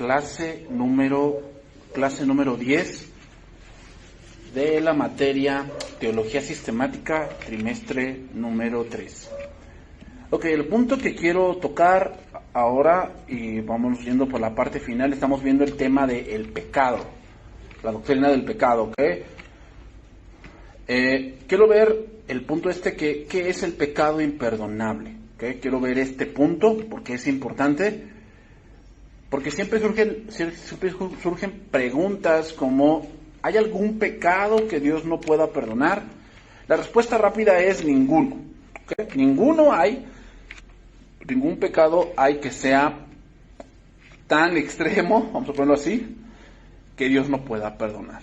clase número 10 de la materia Teología Sistemática, trimestre número 3. Ok, el punto que quiero tocar ahora, y vamos yendo por la parte final, estamos viendo el tema del pecado, la doctrina del pecado, ¿ok? Quiero ver el punto ¿qué es el pecado imperdonable? ¿Okay? Quiero ver este punto porque es importante, porque siempre surgen preguntas como, ¿hay algún pecado que Dios no pueda perdonar? La respuesta rápida es ninguno, ¿okay? Ningún pecado hay que sea tan extremo, vamos a ponerlo así, que Dios no pueda perdonar.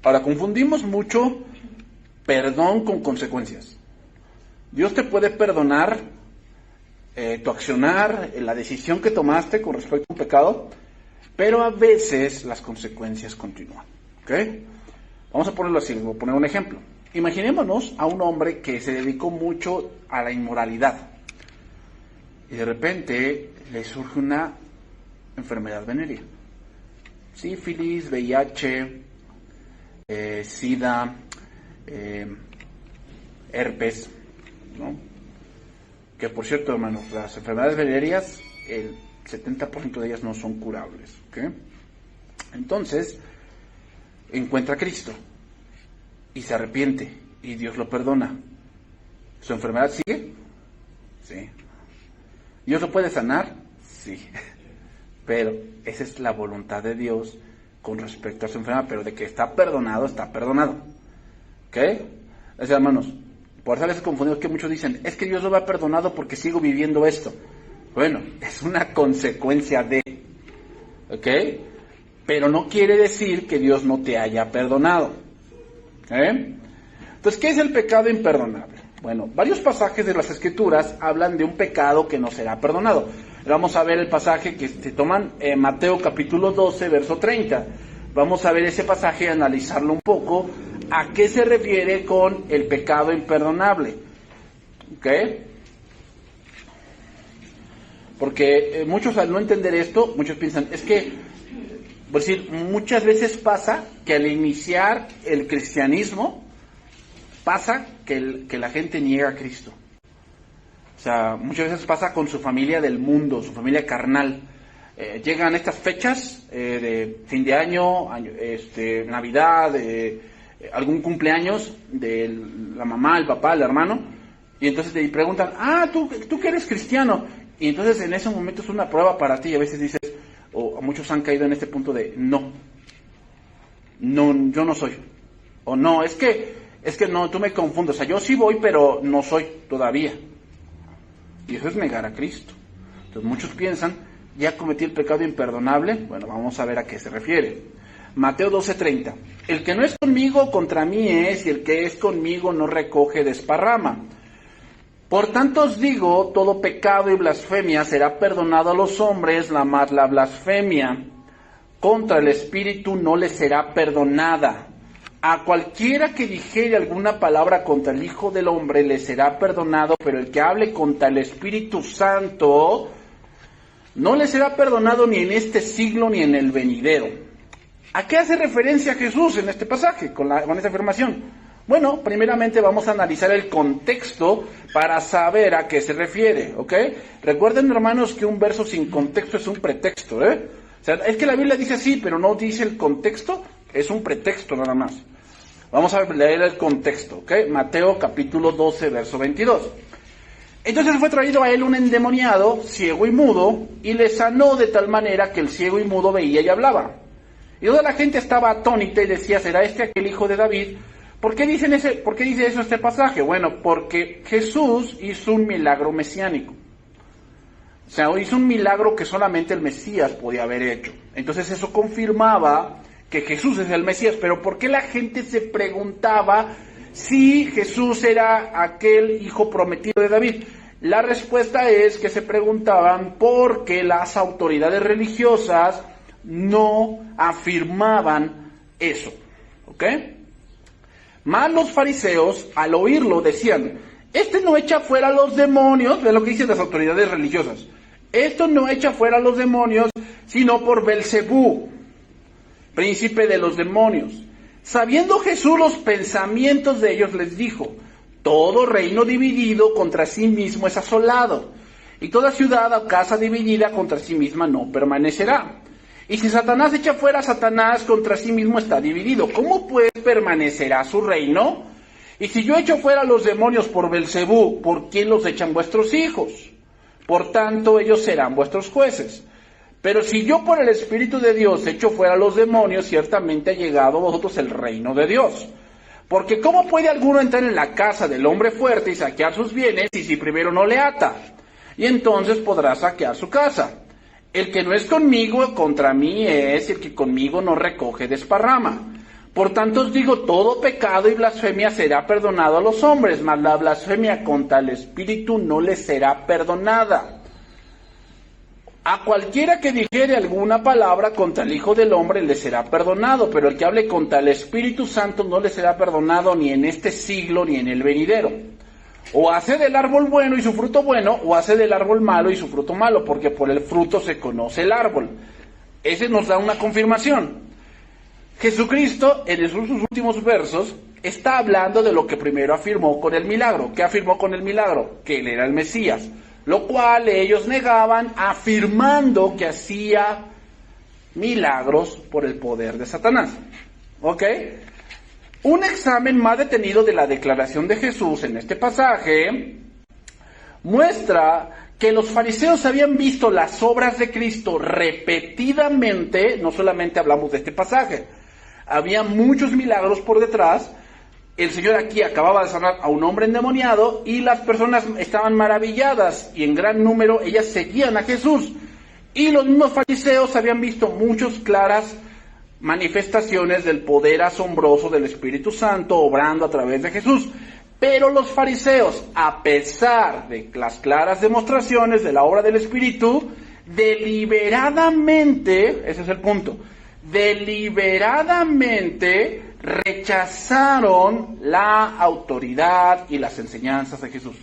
Ahora, confundimos mucho perdón con consecuencias. Dios te puede perdonar tu accionar, la decisión que tomaste con respecto a un pecado, pero a veces las consecuencias continúan. ¿Ok? Vamos a ponerlo así, voy a poner un ejemplo. Imaginémonos a un hombre que se dedicó mucho a la inmoralidad y de repente le surge una enfermedad venérea. Sífilis, VIH, SIDA, herpes, ¿no? Que por cierto, hermanos, las enfermedades venéreas, el 70% de ellas no son curables, ¿ok? Entonces, encuentra a Cristo y se arrepiente y Dios lo perdona. ¿Su enfermedad sigue? Sí. ¿Dios lo puede sanar? Sí. Pero esa es la voluntad de Dios con respecto a su enfermedad, pero de que está perdonado, está perdonado. ¿Ok? Es decir, hermanos, por eso a veces confundidos que muchos dicen, es que Dios lo ha perdonado porque sigo viviendo esto. Bueno, es una consecuencia de, ¿ok? Pero no quiere decir que Dios no te haya perdonado. Entonces, ¿qué es el pecado imperdonable? Bueno, varios pasajes de las Escrituras hablan de un pecado que no será perdonado. Vamos a ver el pasaje que se toman en Mateo capítulo 12, verso 30. Vamos a ver ese pasaje y analizarlo un poco. ¿A qué se refiere con el pecado imperdonable? ¿Ok? Porque muchos al no entender esto, muchos piensan, es que, por decir, muchas veces pasa que al iniciar el cristianismo, pasa que la gente niega a Cristo. O sea, muchas veces pasa con su familia del mundo, su familia carnal. Llegan estas fechas de fin de año, Navidad, algún cumpleaños de la mamá, el papá, el hermano, y entonces te preguntan, tú que eres cristiano, y entonces en ese momento es una prueba para ti, y a veces dices, o muchos han caído en este punto de, no, yo no soy, o no, es que no, tú me confundes, o sea, yo sí voy, pero no soy todavía, y eso es negar a Cristo. Entonces muchos piensan, ya cometí el pecado imperdonable. Bueno, vamos a ver a qué se refiere. Mateo 12:30. El que no es conmigo, contra mí es, y el que es conmigo no recoge, desparrama. Por tanto os digo, todo pecado y blasfemia será perdonado a los hombres, mas la blasfemia contra el Espíritu no le será perdonada. A cualquiera que dijere alguna palabra contra el Hijo del Hombre le será perdonado, pero el que hable contra el Espíritu Santo no le será perdonado ni en este siglo ni en el venidero. ¿A qué hace referencia Jesús en este pasaje con esta afirmación? Bueno, primeramente vamos a analizar el contexto para saber a qué se refiere, ¿ok? Recuerden, hermanos, que un verso sin contexto es un pretexto, O sea, es que la Biblia dice así, pero no dice el contexto, es un pretexto nada más. Vamos a leer el contexto, ¿ok? Mateo capítulo 12, verso 22. Entonces fue traído a él un endemoniado, ciego y mudo, y le sanó de tal manera que el ciego y mudo veía y hablaba. Y toda la gente estaba atónita y decía, ¿será este aquel hijo de David? ¿Por qué dice eso este pasaje? Bueno, porque Jesús hizo un milagro mesiánico. O sea, hizo un milagro que solamente el Mesías podía haber hecho. Entonces eso confirmaba que Jesús es el Mesías. Pero ¿por qué la gente se preguntaba si Jesús era aquel hijo prometido de David? La respuesta es que se preguntaban porque las autoridades religiosas no afirmaban eso, ¿ok? Mas los fariseos, al oírlo, decían, este no echa fuera a los demonios, ve lo que dicen las autoridades religiosas, Esto no echa fuera a los demonios, sino por Belcebú, príncipe de los demonios. Sabiendo Jesús los pensamientos de ellos, les dijo: todo reino dividido contra sí mismo es asolado, y toda ciudad o casa dividida contra sí misma no permanecerá. Y si Satanás echa fuera a Satanás, contra sí mismo está dividido. ¿Cómo pues permanecerá su reino? Y si yo echo fuera a los demonios por Belcebú, ¿por quién los echan vuestros hijos? Por tanto, ellos serán vuestros jueces. Pero si yo por el Espíritu de Dios echo fuera a los demonios, ciertamente ha llegado a vosotros el reino de Dios. Porque ¿cómo puede alguno entrar en la casa del hombre fuerte y saquear sus bienes, y si primero no le ata? Y entonces podrá saquear su casa. El que no es conmigo, contra mí es, y el que conmigo no recoge, desparrama. Por tanto os digo, todo pecado y blasfemia será perdonado a los hombres, mas la blasfemia contra el Espíritu no les será perdonada. A cualquiera que dijere alguna palabra contra el Hijo del Hombre le será perdonado, pero el que hable contra el Espíritu Santo no le será perdonado ni en este siglo ni en el venidero. O hace del árbol bueno y su fruto bueno, o hace del árbol malo y su fruto malo, porque por el fruto se conoce el árbol. Ese nos da una confirmación. Jesucristo, en sus últimos versos, está hablando de lo que primero afirmó con el milagro. ¿Qué afirmó con el milagro? Que él era el Mesías. Lo cual ellos negaban, afirmando que hacía milagros por el poder de Satanás. ¿Ok? Un examen más detenido de la declaración de Jesús en este pasaje muestra que los fariseos habían visto las obras de Cristo repetidamente. No solamente hablamos de este pasaje, había muchos milagros por detrás. El Señor aquí acababa de sanar a un hombre endemoniado y las personas estaban maravilladas y en gran número ellas seguían a Jesús. Y los mismos fariseos habían visto muchas claras manifestaciones del poder asombroso del Espíritu Santo obrando a través de Jesús. Pero los fariseos, a pesar de las claras demostraciones de la obra del Espíritu, deliberadamente, ese es el punto, deliberadamente rechazaron la autoridad y las enseñanzas de Jesús.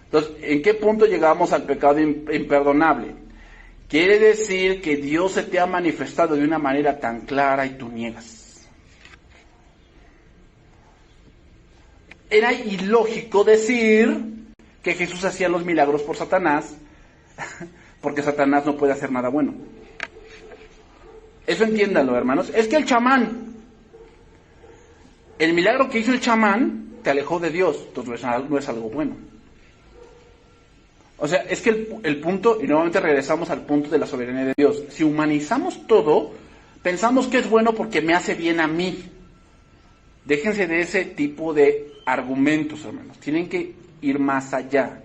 Entonces, ¿en qué punto llegamos al pecado imperdonable? Quiere decir que Dios se te ha manifestado de una manera tan clara y tú niegas. Era ilógico decir que Jesús hacía los milagros por Satanás, porque Satanás no puede hacer nada bueno. Eso entiéndanlo, hermanos. Es que el chamán, el milagro que hizo el chamán te alejó de Dios, entonces no es algo bueno. O sea, es que el punto, y nuevamente regresamos al punto de la soberanía de Dios. Si humanizamos todo, pensamos que es bueno porque me hace bien a mí. Déjense de ese tipo de argumentos, hermanos. Tienen que ir más allá.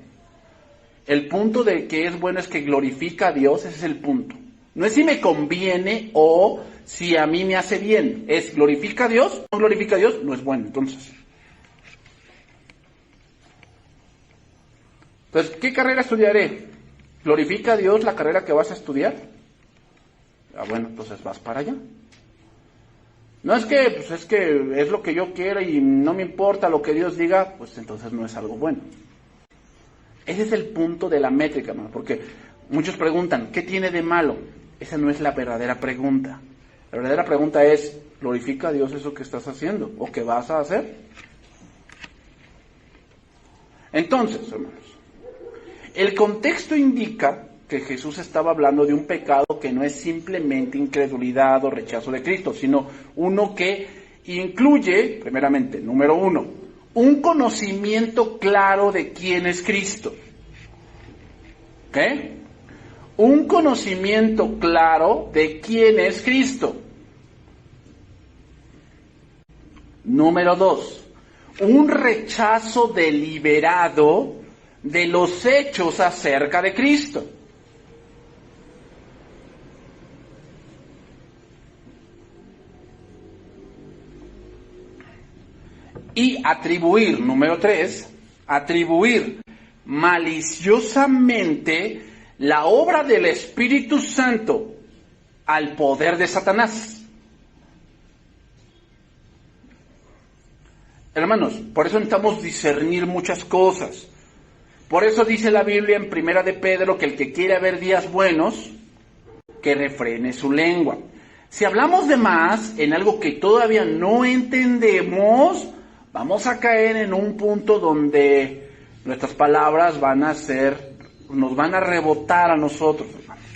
El punto de que es bueno es que glorifica a Dios, ese es el punto. No es si me conviene o si a mí me hace bien. Es glorifica a Dios, no glorifica a Dios, no es bueno. Entonces, ¿qué carrera estudiaré? ¿Glorifica a Dios la carrera que vas a estudiar? Ah, bueno, entonces vas para allá. No es que, pues es que es lo que yo quiero y no me importa lo que Dios diga, pues entonces no es algo bueno. Ese es el punto de la métrica, hermano, porque muchos preguntan, ¿qué tiene de malo? Esa no es la verdadera pregunta. La verdadera pregunta es, ¿glorifica a Dios eso que estás haciendo o que vas a hacer? Entonces, hermanos, el contexto indica que Jesús estaba hablando de un pecado que no es simplemente incredulidad o rechazo de Cristo, sino uno que incluye, primeramente, número uno, un conocimiento claro de quién es Cristo. ¿Ok? Un conocimiento claro de quién es Cristo. Número dos, un rechazo deliberado de los hechos acerca de Cristo. Y atribuir, número tres, atribuir maliciosamente la obra del Espíritu Santo al poder de Satanás. Hermanos, por eso necesitamos discernir muchas cosas. Por eso dice la Biblia en Primera de Pedro que el que quiere ver días buenos, que refrene su lengua. Si hablamos de más en algo que todavía no entendemos, vamos a caer en un punto donde nuestras palabras nos van a rebotar a nosotros, hermanos.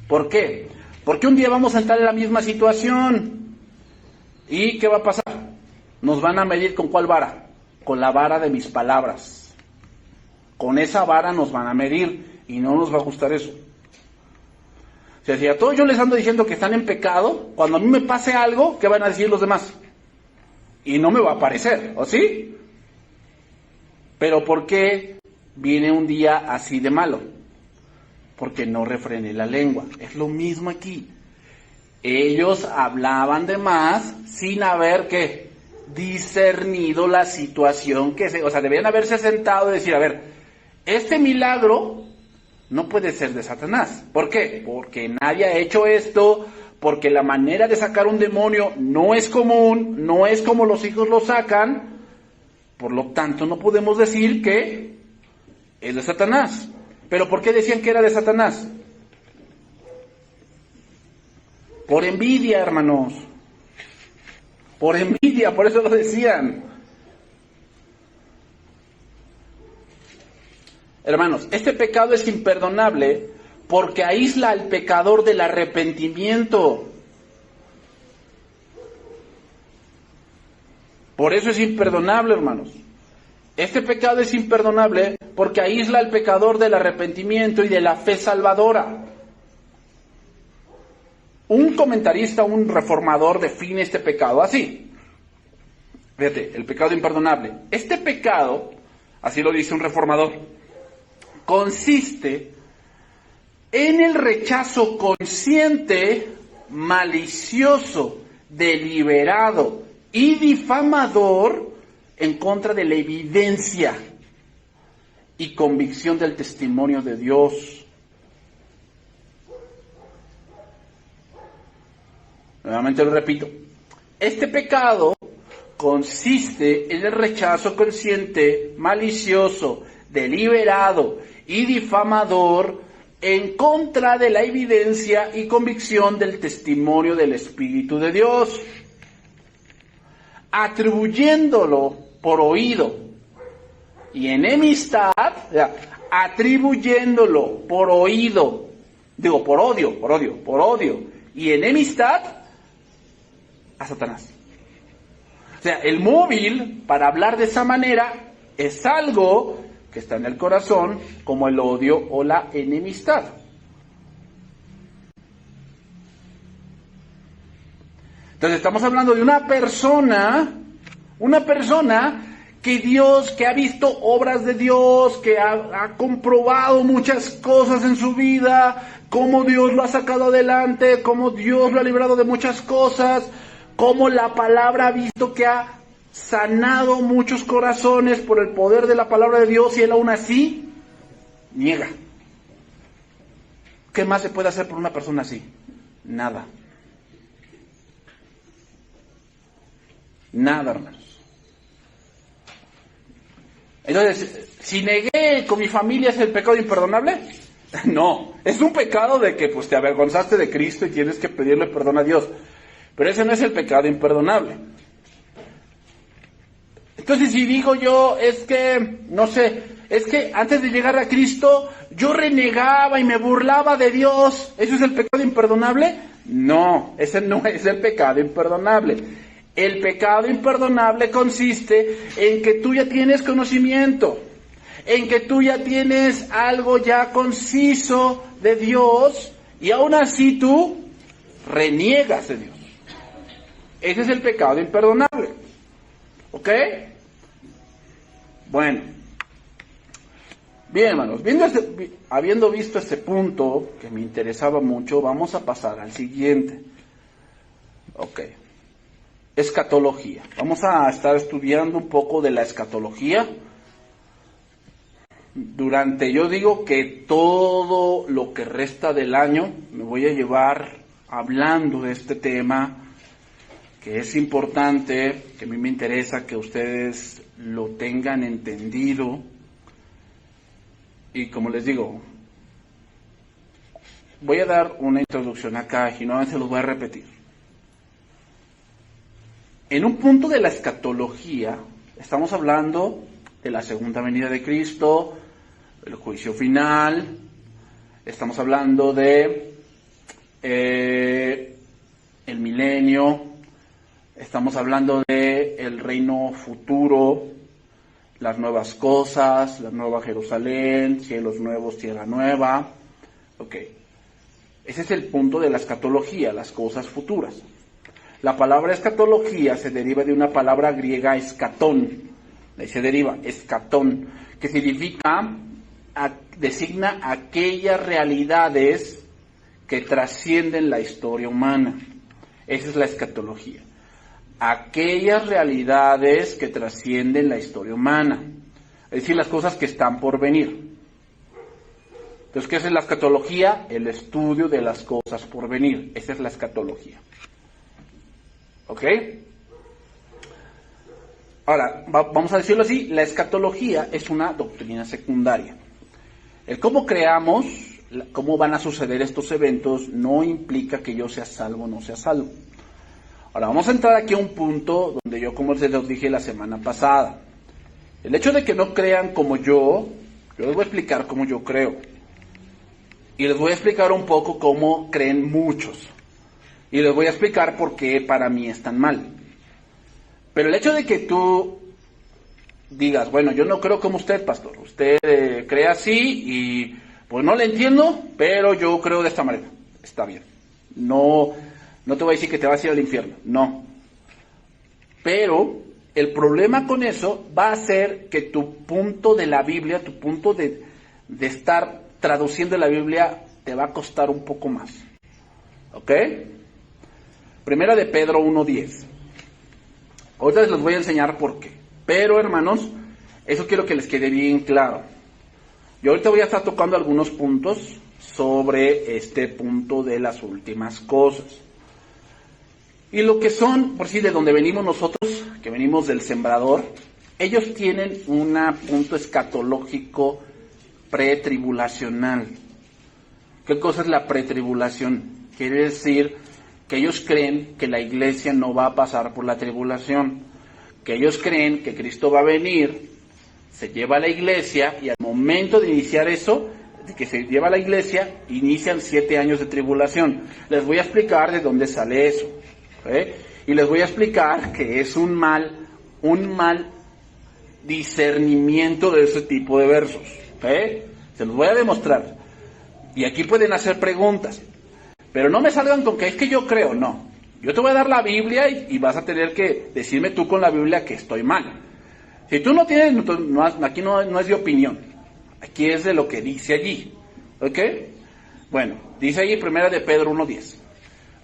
¿Por qué? Porque un día vamos a entrar en la misma situación. ¿Y qué va a pasar? Nos van a medir ¿con cuál vara? Con la vara de mis palabras. Con esa vara nos van a medir y no nos va a gustar eso. O sea, si a todos yo les ando diciendo que están en pecado, cuando a mí me pase algo, ¿qué van a decir los demás? Y no me va a parecer, ¿o sí? Pero ¿por qué viene un día así de malo? Porque no refrené la lengua. Es lo mismo aquí. Ellos hablaban de más sin haber ¿qué? Discernido la situación o sea, debían haberse sentado y decir, a ver, este milagro no puede ser de Satanás. ¿Por qué? Porque nadie ha hecho esto, porque la manera de sacar un demonio no es común, no es como los hijos lo sacan, por lo tanto no podemos decir que es de Satanás. ¿Pero por qué decían que era de Satanás? Por envidia, hermanos. Por envidia, por eso lo decían. Hermanos, este pecado es imperdonable porque aísla al pecador del arrepentimiento. Por eso es imperdonable, hermanos. Este pecado es imperdonable porque aísla al pecador del arrepentimiento y de la fe salvadora. Un comentarista, un reformador define este pecado así. Fíjate, el pecado imperdonable. Este pecado, así lo dice un reformador, consiste en el rechazo consciente, malicioso, deliberado y difamador en contra de la evidencia y convicción del testimonio de Dios. Nuevamente lo repito. Este pecado consiste en el rechazo consciente, malicioso, deliberado y difamador en contra de la evidencia y convicción del testimonio del Espíritu de Dios, atribuyéndolo por oído y enemistad, atribuyéndolo por oído, por odio y enemistad a Satanás. O sea, el móvil para hablar de esa manera es algo que está en el corazón, como el odio o la enemistad. Entonces estamos hablando de una persona que ha visto obras de Dios, que ha comprobado muchas cosas en su vida, cómo Dios lo ha sacado adelante, cómo Dios lo ha librado de muchas cosas, cómo la palabra ha visto que ha sanado muchos corazones por el poder de la palabra de Dios, y él aún así niega. ¿Qué más se puede hacer por una persona así? Nada. Nada, hermanos. Entonces, si negué con mi familia, ¿es el pecado imperdonable? No, es un pecado de que pues te avergonzaste de Cristo y tienes que pedirle perdón a Dios. Pero ese no es el pecado imperdonable. Entonces, si digo yo, es que antes de llegar a Cristo, yo renegaba y me burlaba de Dios, ¿eso es el pecado imperdonable? No, ese no es el pecado imperdonable. El pecado imperdonable consiste en que tú ya tienes conocimiento, en que tú ya tienes algo ya conciso de Dios, y aún así tú reniegas de Dios. Ese es el pecado imperdonable. ¿Ok? Bueno. Bien, hermanos, habiendo visto este punto que me interesaba mucho, vamos a pasar al siguiente. Ok. Escatología. Vamos a estar estudiando un poco de la escatología. Yo digo que todo lo que resta del año me voy a llevar hablando de este tema, que es importante, que a mí me interesa que ustedes lo tengan entendido. Y como les digo, voy a dar una introducción acá y nuevamente los voy a repetir. En un punto de la escatología, estamos hablando de la segunda venida de Cristo, el juicio final, estamos hablando de el milenio, estamos hablando de el reino futuro, las nuevas cosas, la nueva Jerusalén, cielos nuevos, tierra nueva. Ok, ese es el punto de la escatología, las cosas futuras. La palabra escatología se deriva de una palabra griega escatón, ahí se deriva, escatón, que significa, designa aquellas realidades que trascienden la historia humana. Esa es la escatología. Aquellas realidades que trascienden la historia humana. Es decir, las cosas que están por venir. Entonces, ¿qué es la escatología? El estudio de las cosas por venir. Esa es la escatología. ¿Ok? Ahora, vamos a decirlo así, la escatología es una doctrina secundaria. El cómo creamos, cómo van a suceder estos eventos, no implica que yo sea salvo o no sea salvo. Ahora, vamos a entrar aquí a un punto donde yo, como se los dije la semana pasada, el hecho de que no crean como yo les voy a explicar cómo yo creo. Y les voy a explicar un poco cómo creen muchos. Y les voy a explicar por qué para mí es tan mal. Pero el hecho de que tú digas, bueno, yo no creo como usted, pastor. Usted cree así y pues no le entiendo, pero yo creo de esta manera. Está bien. No te voy a decir que te vas a ir al infierno. No. Pero el problema con eso va a ser que tu punto de la Biblia, tu punto de estar traduciendo la Biblia, te va a costar un poco más. ¿Ok? Primera de Pedro 1:10. Ahorita les voy a enseñar por qué. Pero, hermanos, eso quiero que les quede bien claro. Yo ahorita voy a estar tocando algunos puntos sobre este punto de las últimas cosas. Y lo que son, por si de donde venimos nosotros, que venimos del sembrador, ellos tienen un punto escatológico pretribulacional. ¿Qué cosa es la pretribulación? Quiere decir que ellos creen que la iglesia no va a pasar por la tribulación, que ellos creen que Cristo va a venir, se lleva a la iglesia y al momento de iniciar eso, de que se lleva a la iglesia, inician 7 años de tribulación. Les voy a explicar de dónde sale eso, ¿okay? Y les voy a explicar que es un mal discernimiento de ese tipo de versos, ¿okay? Se los voy a demostrar. Y aquí pueden hacer preguntas. Pero no me salgan con que es que yo creo, no. Yo te voy a dar la Biblia y vas a tener que decirme tú con la Biblia que estoy mal. Si tú no tienes, aquí no es de opinión. Aquí es de lo que dice allí. ¿Ok? Bueno, dice allí primera de Pedro 1:10.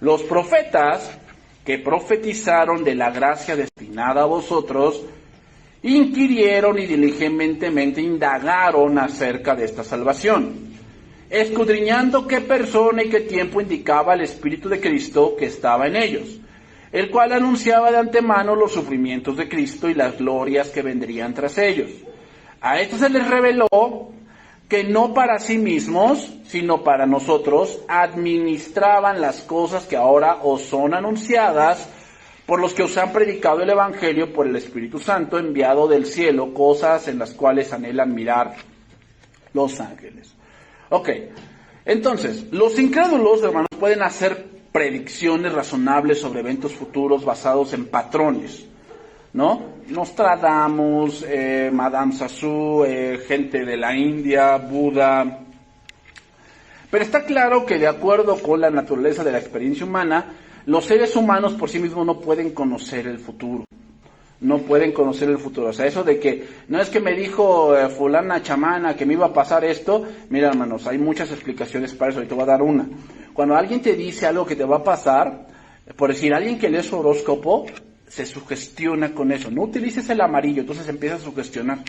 Los profetas que profetizaron de la gracia destinada a vosotros, inquirieron y diligentemente indagaron acerca de esta salvación, escudriñando qué persona y qué tiempo indicaba el Espíritu de Cristo que estaba en ellos, el cual anunciaba de antemano los sufrimientos de Cristo y las glorias que vendrían tras ellos. A esto se les reveló que no para sí mismos, sino para nosotros, administraban las cosas que ahora os son anunciadas por los que os han predicado el Evangelio por el Espíritu Santo enviado del cielo, cosas en las cuales anhelan mirar los ángeles. Ok, entonces, los incrédulos, hermanos, pueden hacer predicciones razonables sobre eventos futuros basados en patrones, ¿no? Nostradamus, Madame Sassou, gente de la India, Buda. Pero está claro que de acuerdo con la naturaleza de la experiencia humana, los seres humanos por sí mismos no pueden conocer el futuro. No pueden conocer el futuro. O sea, eso de que no es que me dijo fulana chamana que me iba a pasar esto. Mira, hermanos, hay muchas explicaciones para eso y te voy a dar una. Cuando alguien te dice algo que te va a pasar, por decir, alguien que lee su horóscopo, se sugestiona con eso. No utilices el amarillo, entonces empieza a sugestionar.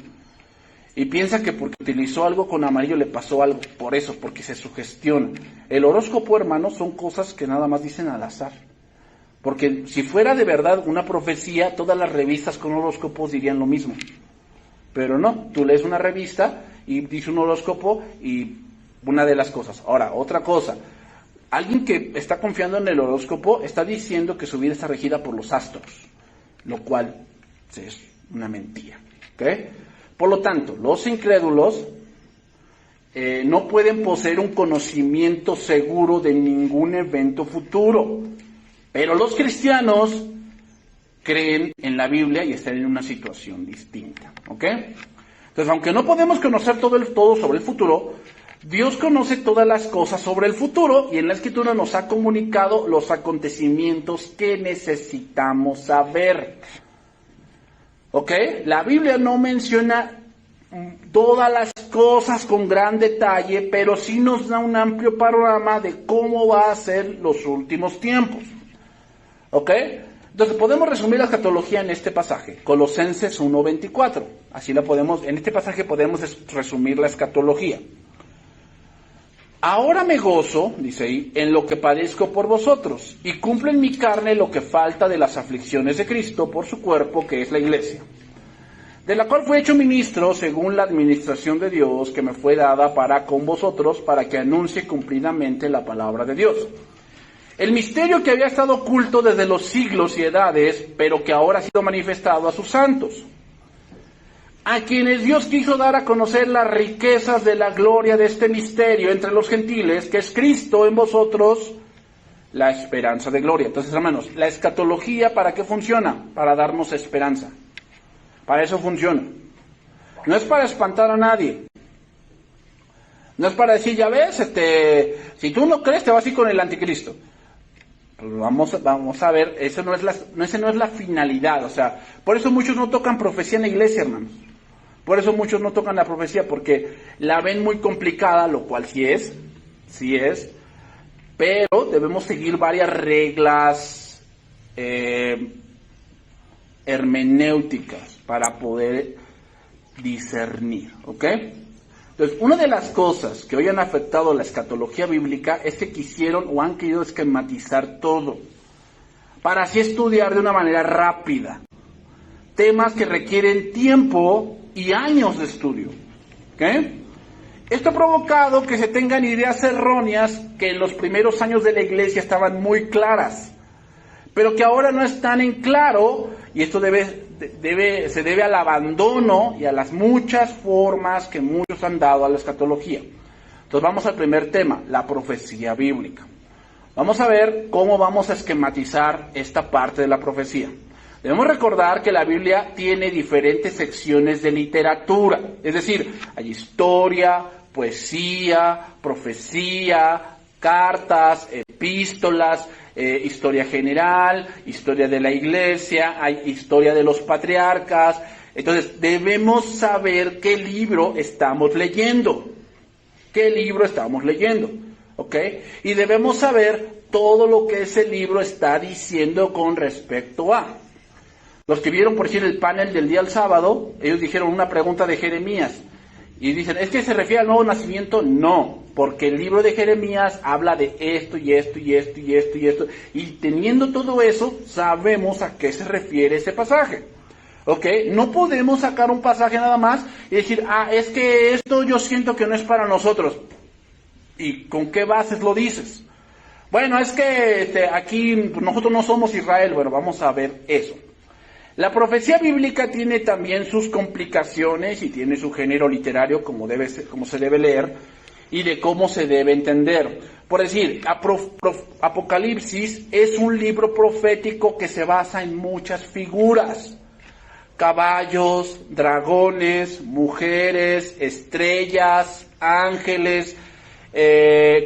Y piensa que porque utilizó algo con amarillo le pasó algo. Por eso, porque se sugestiona. El horóscopo, hermanos, son cosas que nada más dicen al azar. Porque si fuera de verdad una profecía, todas las revistas con horóscopos dirían lo mismo. Pero no, tú lees una revista y dice un horóscopo y una de las cosas. Ahora, otra cosa, alguien que está confiando en el horóscopo está diciendo que su vida está regida por los astros, lo cual es una mentira. ¿Okay? Por lo tanto, los incrédulos no pueden poseer un conocimiento seguro de ningún evento futuro, pero los cristianos creen en la Biblia y están en una situación distinta. ¿Ok? Entonces, aunque no podemos conocer todo sobre el futuro, Dios conoce todas las cosas sobre el futuro y en la Escritura nos ha comunicado los acontecimientos que necesitamos saber. ¿Ok? La Biblia no menciona todas las cosas con gran detalle, pero sí nos da un amplio panorama de cómo va a ser los últimos tiempos. ¿Ok? Entonces podemos resumir la escatología en este pasaje, Colosenses 1:24. Así en este pasaje podemos resumir la escatología. Ahora me gozo, dice ahí, en lo que padezco por vosotros, y cumplo en mi carne lo que falta de las aflicciones de Cristo por su cuerpo, que es la iglesia, de la cual fui hecho ministro según la administración de Dios que me fue dada para con vosotros, para que anuncie cumplidamente la palabra de Dios. El misterio que había estado oculto desde los siglos y edades, pero que ahora ha sido manifestado a sus santos, a quienes Dios quiso dar a conocer las riquezas de la gloria de este misterio entre los gentiles, que es Cristo en vosotros, la esperanza de gloria. Entonces, hermanos, la escatología, ¿para qué funciona? Para darnos esperanza. Para eso funciona. No es para espantar a nadie. No es para decir, ya ves, si tú no crees, te vas a ir con el anticristo. Pues vamos a ver, esa no es la finalidad. O sea, por eso muchos no tocan profecía en la iglesia, hermanos. Por eso muchos no tocan la profecía, porque la ven muy complicada, lo cual sí es, pero debemos seguir varias reglas hermenéuticas para poder discernir, ¿ok? Entonces, una de las cosas que hoy han afectado la escatología bíblica es que quisieron o han querido esquematizar todo, para así estudiar de una manera rápida temas que requieren tiempo y años de estudio. ¿Ok? Esto ha provocado que se tengan ideas erróneas que en los primeros años de la iglesia estaban muy claras, pero que ahora no están en claro, y esto se debe al abandono y a las muchas formas que muchos han dado a la escatología. Entonces vamos al primer tema, la profecía bíblica. Vamos a ver cómo vamos a esquematizar esta parte de la profecía. Debemos recordar que la Biblia tiene diferentes secciones de literatura, es decir, hay historia, poesía, profecía, cartas, epístolas, historia general, historia de la iglesia, hay historia de los patriarcas. Entonces debemos saber qué libro estamos leyendo, ¿ok? Y debemos saber todo lo que ese libro está diciendo con respecto a. Los que vieron, por ejemplo, el panel del día del sábado, ellos dijeron una pregunta de Jeremías. Y dicen, ¿es que se refiere al nuevo nacimiento? No, porque el libro de Jeremías habla de esto y esto y esto y esto y esto. Y teniendo todo eso, sabemos a qué se refiere ese pasaje. ¿Ok? No podemos sacar un pasaje nada más y decir, es que esto yo siento que no es para nosotros. ¿Y con qué bases lo dices? Bueno, es que aquí nosotros no somos Israel. Bueno, vamos a ver eso. La profecía bíblica tiene también sus complicaciones y tiene su género literario, como se debe leer y de cómo se debe entender. Por decir, Apocalipsis es un libro profético que se basa en muchas figuras: caballos, dragones, mujeres, estrellas, ángeles,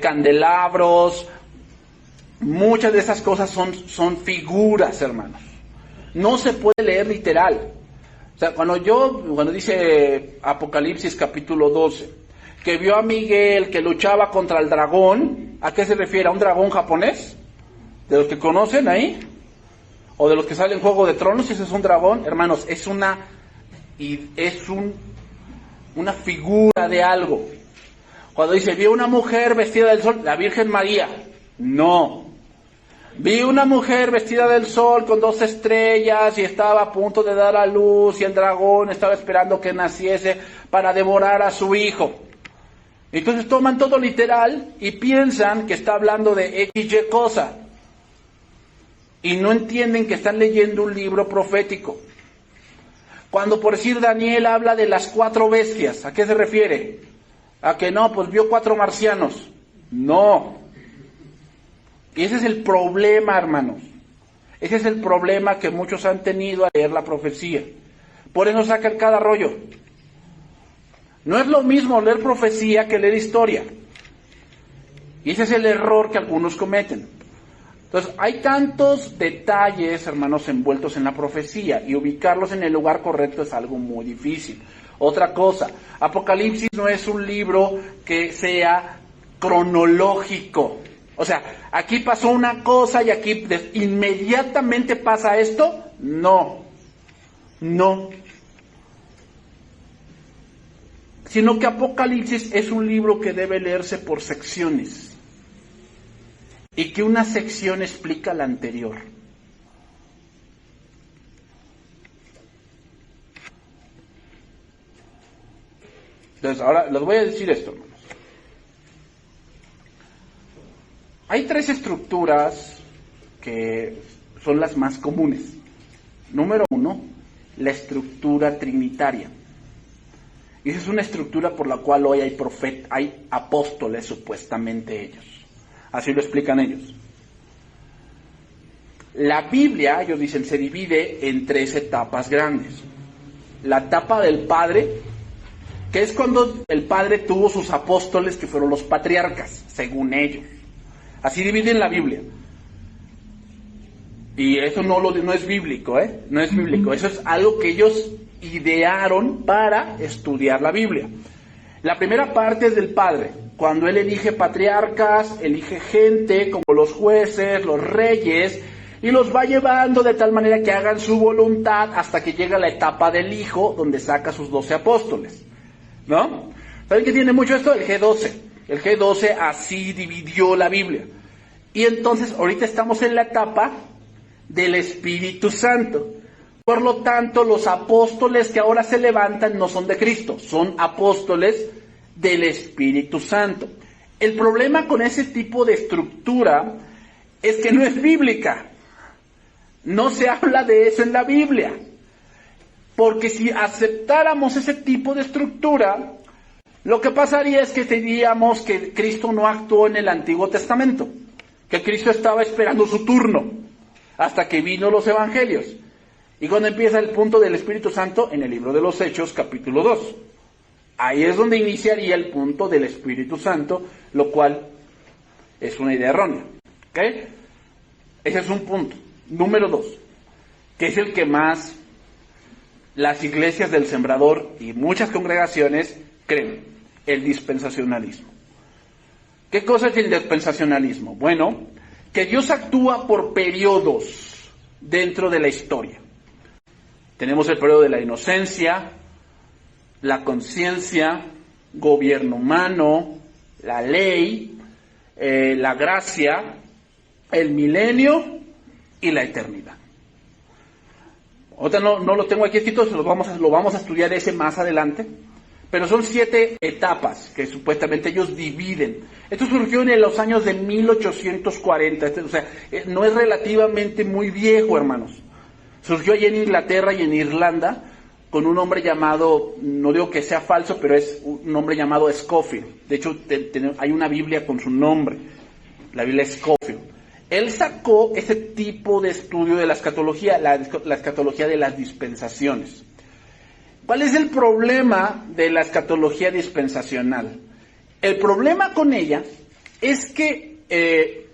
candelabros. Muchas de esas cosas son figuras, hermanos. No se puede leer literal. O sea, cuando dice Apocalipsis capítulo 12, que vio a Miguel que luchaba contra el dragón, ¿a qué se refiere? ¿A un dragón japonés? ¿De los que conocen ahí? ¿O de los que salen en Juego de Tronos? Ese es un dragón. Hermanos, es una figura de algo. Cuando dice, vio una mujer vestida del sol, la Virgen María. No. Vi una mujer vestida del sol con 2 estrellas y estaba a punto de dar a luz y el dragón estaba esperando que naciese para devorar a su hijo. Entonces toman todo literal y piensan que está hablando de XY cosa. Y no entienden que están leyendo un libro profético. Cuando por decir Daniel habla de las 4 bestias, ¿a qué se refiere? A que no, pues vio 4 marcianos. No. Y ese es el problema, hermanos. Ese es el problema que muchos han tenido al leer la profecía. Por eso sacan cada rollo. No es lo mismo leer profecía que leer historia. Y ese es el error que algunos cometen. Entonces, hay tantos detalles, hermanos, envueltos en la profecía, y ubicarlos en el lugar correcto es algo muy difícil. Otra cosa, Apocalipsis no es un libro que sea cronológico. O sea, aquí pasó una cosa y aquí inmediatamente pasa esto. No. Sino que Apocalipsis es un libro que debe leerse por secciones. Y que una sección explica la anterior. Entonces, ahora les voy a decir esto, hermanos. Hay 3 estructuras que son las más comunes. Número 1, la estructura trinitaria. Y esa es una estructura por la cual hoy hay apóstoles, supuestamente ellos. Así lo explican ellos. La Biblia, ellos dicen, se divide en 3 etapas grandes. La etapa del Padre, que es cuando el Padre tuvo sus apóstoles, que fueron los patriarcas, según ellos. Así dividen la Biblia. Y eso no es bíblico, no es bíblico. Eso es algo que ellos idearon para estudiar la Biblia. La primera parte es del Padre. Cuando Él elige patriarcas, elige gente como los jueces, los reyes, y los va llevando de tal manera que hagan su voluntad hasta que llega la etapa del Hijo, donde saca sus 12 apóstoles. ¿No? ¿Saben qué tiene mucho esto? El G12. El G12 así dividió la Biblia. Y entonces ahorita estamos en la etapa del Espíritu Santo. Por lo tanto, los apóstoles que ahora se levantan no son de Cristo, son apóstoles del Espíritu Santo. El problema con ese tipo de estructura es que no es bíblica. No se habla de eso en la Biblia. Porque si aceptáramos ese tipo de estructura, lo que pasaría es que diríamos que Cristo no actuó en el Antiguo Testamento, que Cristo estaba esperando su turno hasta que vino los evangelios. Y cuando empieza el punto del Espíritu Santo, en el libro de los Hechos, capítulo 2. Ahí es donde iniciaría el punto del Espíritu Santo, lo cual es una idea errónea. ¿Ok? Ese es un punto. Número 2, que es el que más las iglesias del Sembrador y muchas congregaciones creen: el dispensacionalismo. ¿Qué cosa es el dispensacionalismo? Bueno, que Dios actúa por periodos dentro de la historia. Tenemos el periodo de la inocencia, la conciencia, gobierno humano, la ley, la gracia, el milenio y la eternidad. Ahorita no lo tengo aquí escrito, lo vamos a estudiar ese más adelante, pero son 7 etapas que supuestamente ellos dividen. Esto surgió en los años de 1840, o sea, no es relativamente muy viejo, hermanos. Surgió allí en Inglaterra y en Irlanda con un hombre llamado, no digo que sea falso, pero es un hombre llamado Scofield. De hecho, hay una Biblia con su nombre, la Biblia Scofield. Él sacó ese tipo de estudio de la escatología, la escatología de las dispensaciones. ¿Cuál es el problema de la escatología dispensacional? El problema con ella es que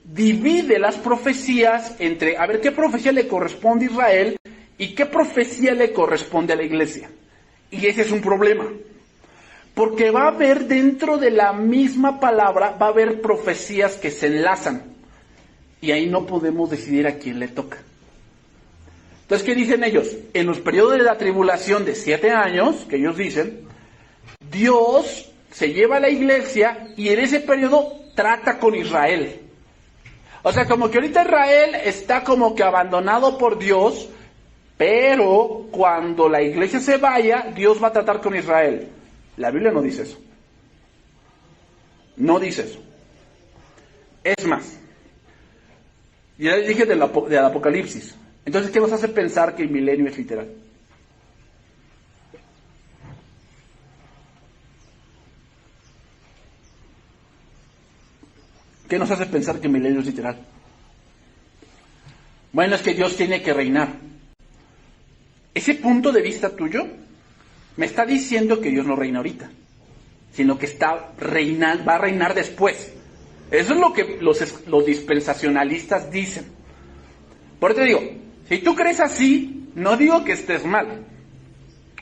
divide las profecías entre, a ver, ¿qué profecía le corresponde a Israel y qué profecía le corresponde a la iglesia? Y ese es un problema. Porque va a haber dentro de la misma palabra, va a haber profecías que se enlazan. Y ahí no podemos decidir a quién le toca. Entonces, ¿qué dicen ellos? En los periodos de la tribulación de 7 años, que ellos dicen, Dios se lleva a la iglesia y en ese periodo trata con Israel. O sea, como que ahorita Israel está como que abandonado por Dios, pero cuando la iglesia se vaya, Dios va a tratar con Israel. La Biblia no dice eso. No dice eso. Es más, ya les dije del Apocalipsis. Entonces, ¿qué nos hace pensar que el milenio es literal? ¿Qué nos hace pensar que el milenio es literal? Bueno, es que Dios tiene que reinar. Ese punto de vista tuyo me está diciendo que Dios no reina ahorita, sino que va a reinar después. Eso es lo que los dispensacionalistas dicen. Por eso te digo, si tú crees así, no digo que estés mal,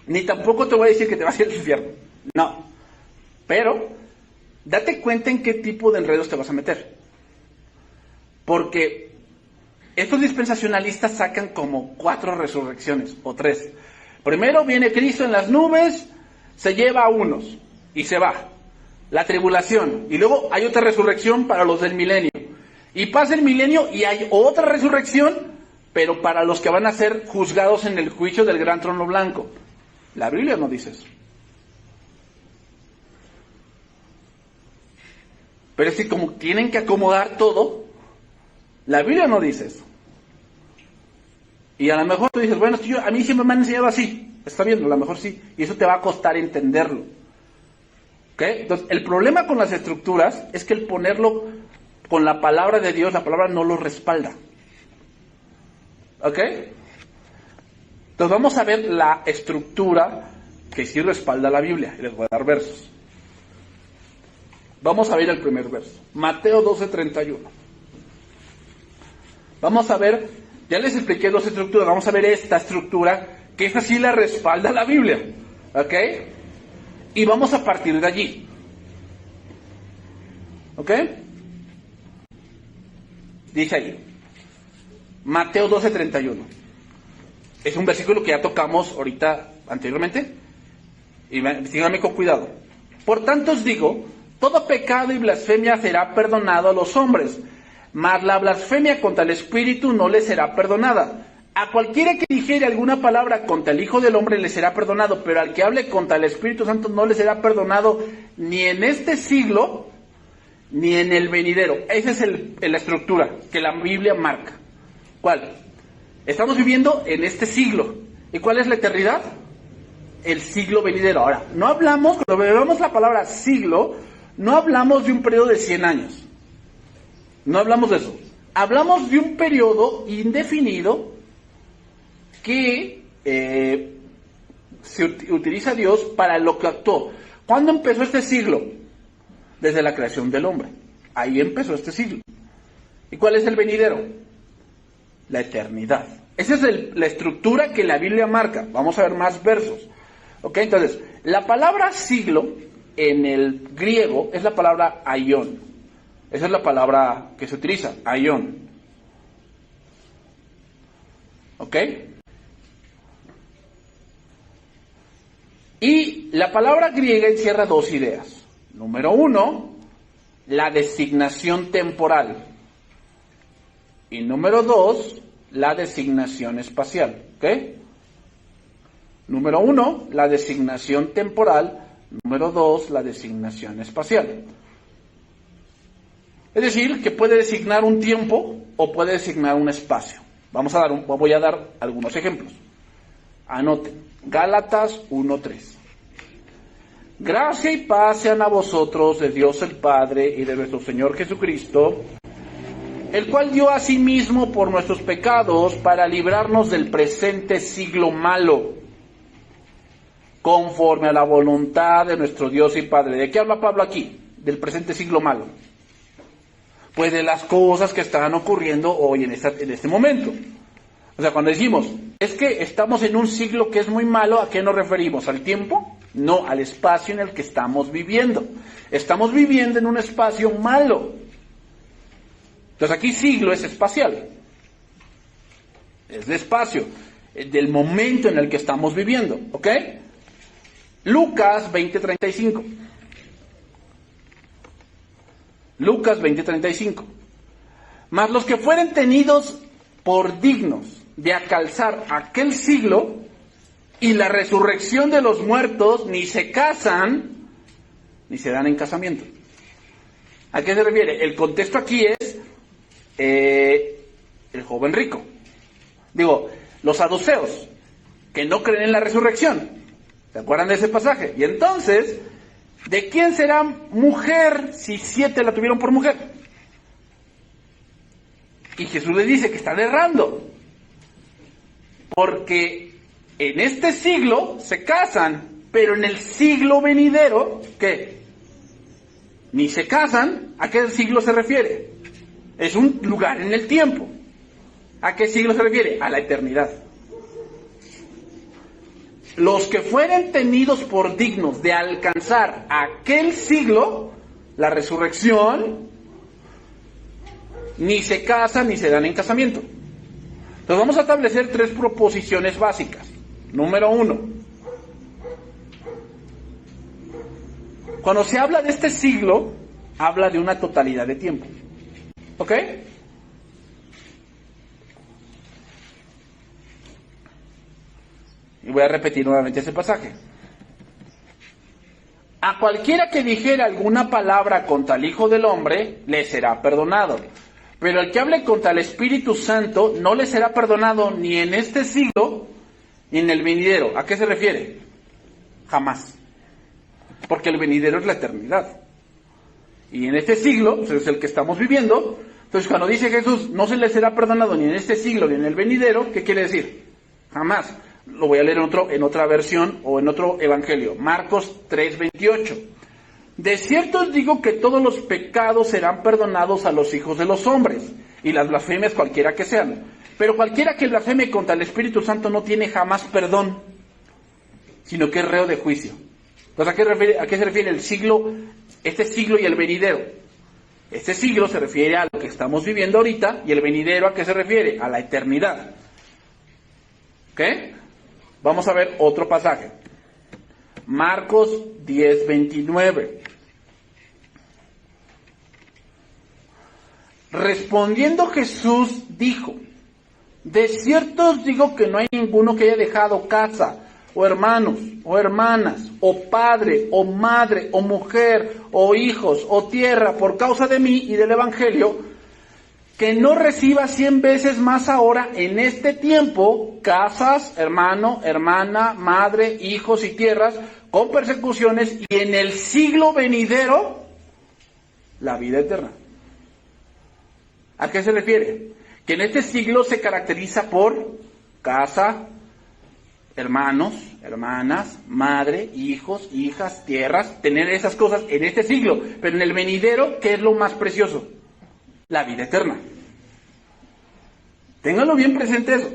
ni tampoco te voy a decir que te vas a ir al infierno. No. Pero date cuenta en qué tipo de enredos te vas a meter. Porque estos dispensacionalistas sacan como 4 resurrecciones, o 3. Primero viene Cristo en las nubes, se lleva a unos, y se va. La tribulación, y luego hay otra resurrección para los del milenio. Y pasa el milenio y hay otra resurrección, pero para los que van a ser juzgados en el juicio del gran trono blanco. La Biblia no dice eso. Pero es que como tienen que acomodar todo, la Biblia no dice eso. Y a lo mejor tú dices, bueno, es que a mí siempre me han enseñado así. Está bien, a lo mejor sí. Y eso te va a costar entenderlo. ¿Ok? Entonces, el problema con las estructuras es que el ponerlo con la palabra de Dios, la palabra no lo respalda. ¿Ok? Entonces vamos a ver la estructura que sí respalda la Biblia. Y les voy a dar versos. Vamos a ver el primer verso. Mateo 12:31. Vamos a ver, ya les expliqué 2 estructuras, vamos a ver esta estructura, que esa sí la respalda la Biblia. ¿Ok? Y vamos a partir de allí. ¿Ok? Dice ahí. Mateo 12:31. Es un versículo que ya tocamos ahorita anteriormente. Y síganme con cuidado. Por tanto os digo, todo pecado y blasfemia será perdonado a los hombres, mas la blasfemia contra el Espíritu no le será perdonada. A cualquiera que dijere alguna palabra contra el Hijo del Hombre le será perdonado, pero al que hable contra el Espíritu Santo no le será perdonado ni en este siglo, ni en el venidero. Esa es la estructura que la Biblia marca. ¿Cuál? Estamos viviendo en este siglo. ¿Y cuál es la eternidad? El siglo venidero. Ahora, no hablamos, cuando vemos la palabra siglo, no hablamos de un periodo de 100 años. No hablamos de eso. Hablamos de un periodo indefinido que se utiliza Dios para lo que actuó. ¿Cuándo empezó este siglo? Desde la creación del hombre. Ahí empezó este siglo. ¿Y cuál es el venidero? La eternidad. Esa es la estructura que la Biblia marca. Vamos a ver más versos. ¿Ok? Entonces, la palabra siglo en el griego es la palabra aion. Esa es la palabra que se utiliza, aion. ¿Ok? Y la palabra griega encierra 2 ideas. Número 1, la designación temporal. Y número 2, la designación espacial. ¿Ok? Número 1, la designación temporal. Número 2, la designación espacial. Es decir, que puede designar un tiempo o puede designar un espacio. Voy a dar algunos ejemplos. Anoten. Gálatas 1:3. Gracia y paz sean a vosotros de Dios el Padre y de nuestro Señor Jesucristo, el cual dio a sí mismo por nuestros pecados para librarnos del presente siglo malo, conforme a la voluntad de nuestro Dios y Padre. ¿De qué habla Pablo aquí? Del presente siglo malo. Pues de las cosas que están ocurriendo hoy en este momento. O sea, cuando decimos, es que estamos en un siglo que es muy malo, ¿a qué nos referimos? ¿Al tiempo? No, al espacio en el que estamos viviendo. Estamos viviendo en un espacio malo. Entonces aquí siglo es espacial. Es de espacio, es del momento en el que estamos viviendo. ¿Ok? Lucas 20:35. Lucas 20:35. Mas los que fueren tenidos por dignos de alcanzar aquel siglo y la resurrección de los muertos, ni se casan, ni se dan en casamiento. ¿A qué se refiere? El contexto aquí es el joven rico. Digo, los saduceos, que no creen en la resurrección. ¿Se acuerdan de ese pasaje? Y entonces, ¿de quién será mujer si 7 la tuvieron por mujer? Y Jesús les dice que están errando. Porque en este siglo se casan, pero en el siglo venidero, ¿qué? Ni se casan. ¿A qué siglo se refiere? Es un lugar en el tiempo. ¿A qué siglo se refiere? A la eternidad. Los que fueren tenidos por dignos de alcanzar aquel siglo, la resurrección, ni se casan ni se dan en casamiento. Entonces vamos a establecer 3 proposiciones básicas. Número 1. Cuando se habla de este siglo, habla de una totalidad de tiempo. ¿Ok? Y voy a repetir nuevamente ese pasaje. A cualquiera que dijera alguna palabra contra el Hijo del Hombre, le será perdonado. Pero el que hable contra el Espíritu Santo, no le será perdonado ni en este siglo, ni en el venidero. ¿A qué se refiere? Jamás. Porque el venidero es la eternidad. Y en este siglo, pues es el que estamos viviendo. Entonces cuando dice Jesús, no se le será perdonado ni en este siglo, ni en el venidero, ¿qué quiere decir? Jamás. Lo voy a leer en otra versión o en otro evangelio. Marcos 3:28. De cierto os digo que todos los pecados serán perdonados a los hijos de los hombres, y las blasfemias cualquiera que sean. Pero cualquiera que blasfeme contra el Espíritu Santo no tiene jamás perdón, sino que es reo de juicio. Entonces, ¿a qué se refiere el siglo, este siglo y el venidero? Este siglo se refiere a lo que estamos viviendo ahorita, y el venidero, ¿a qué se refiere? A la eternidad. ¿Ok? Vamos a ver otro pasaje. Marcos 10:29. Respondiendo Jesús dijo: de cierto os digo que no hay ninguno que haya dejado casa, o hermanos, o hermanas, o padre, o madre, o mujer, o hijos, o tierra, por causa de mí y del Evangelio, que no reciba 100 veces más ahora en este tiempo, casas, hermano, hermana, madre, hijos y tierras, con persecuciones, y en el siglo venidero, la vida eterna. ¿A qué se refiere? Que en este siglo se caracteriza por casa, hermanos, hermanas, madre, hijos, hijas, tierras, tener esas cosas en este siglo. Pero en el venidero, ¿qué es lo más precioso? La vida eterna. Ténganlo bien presente eso.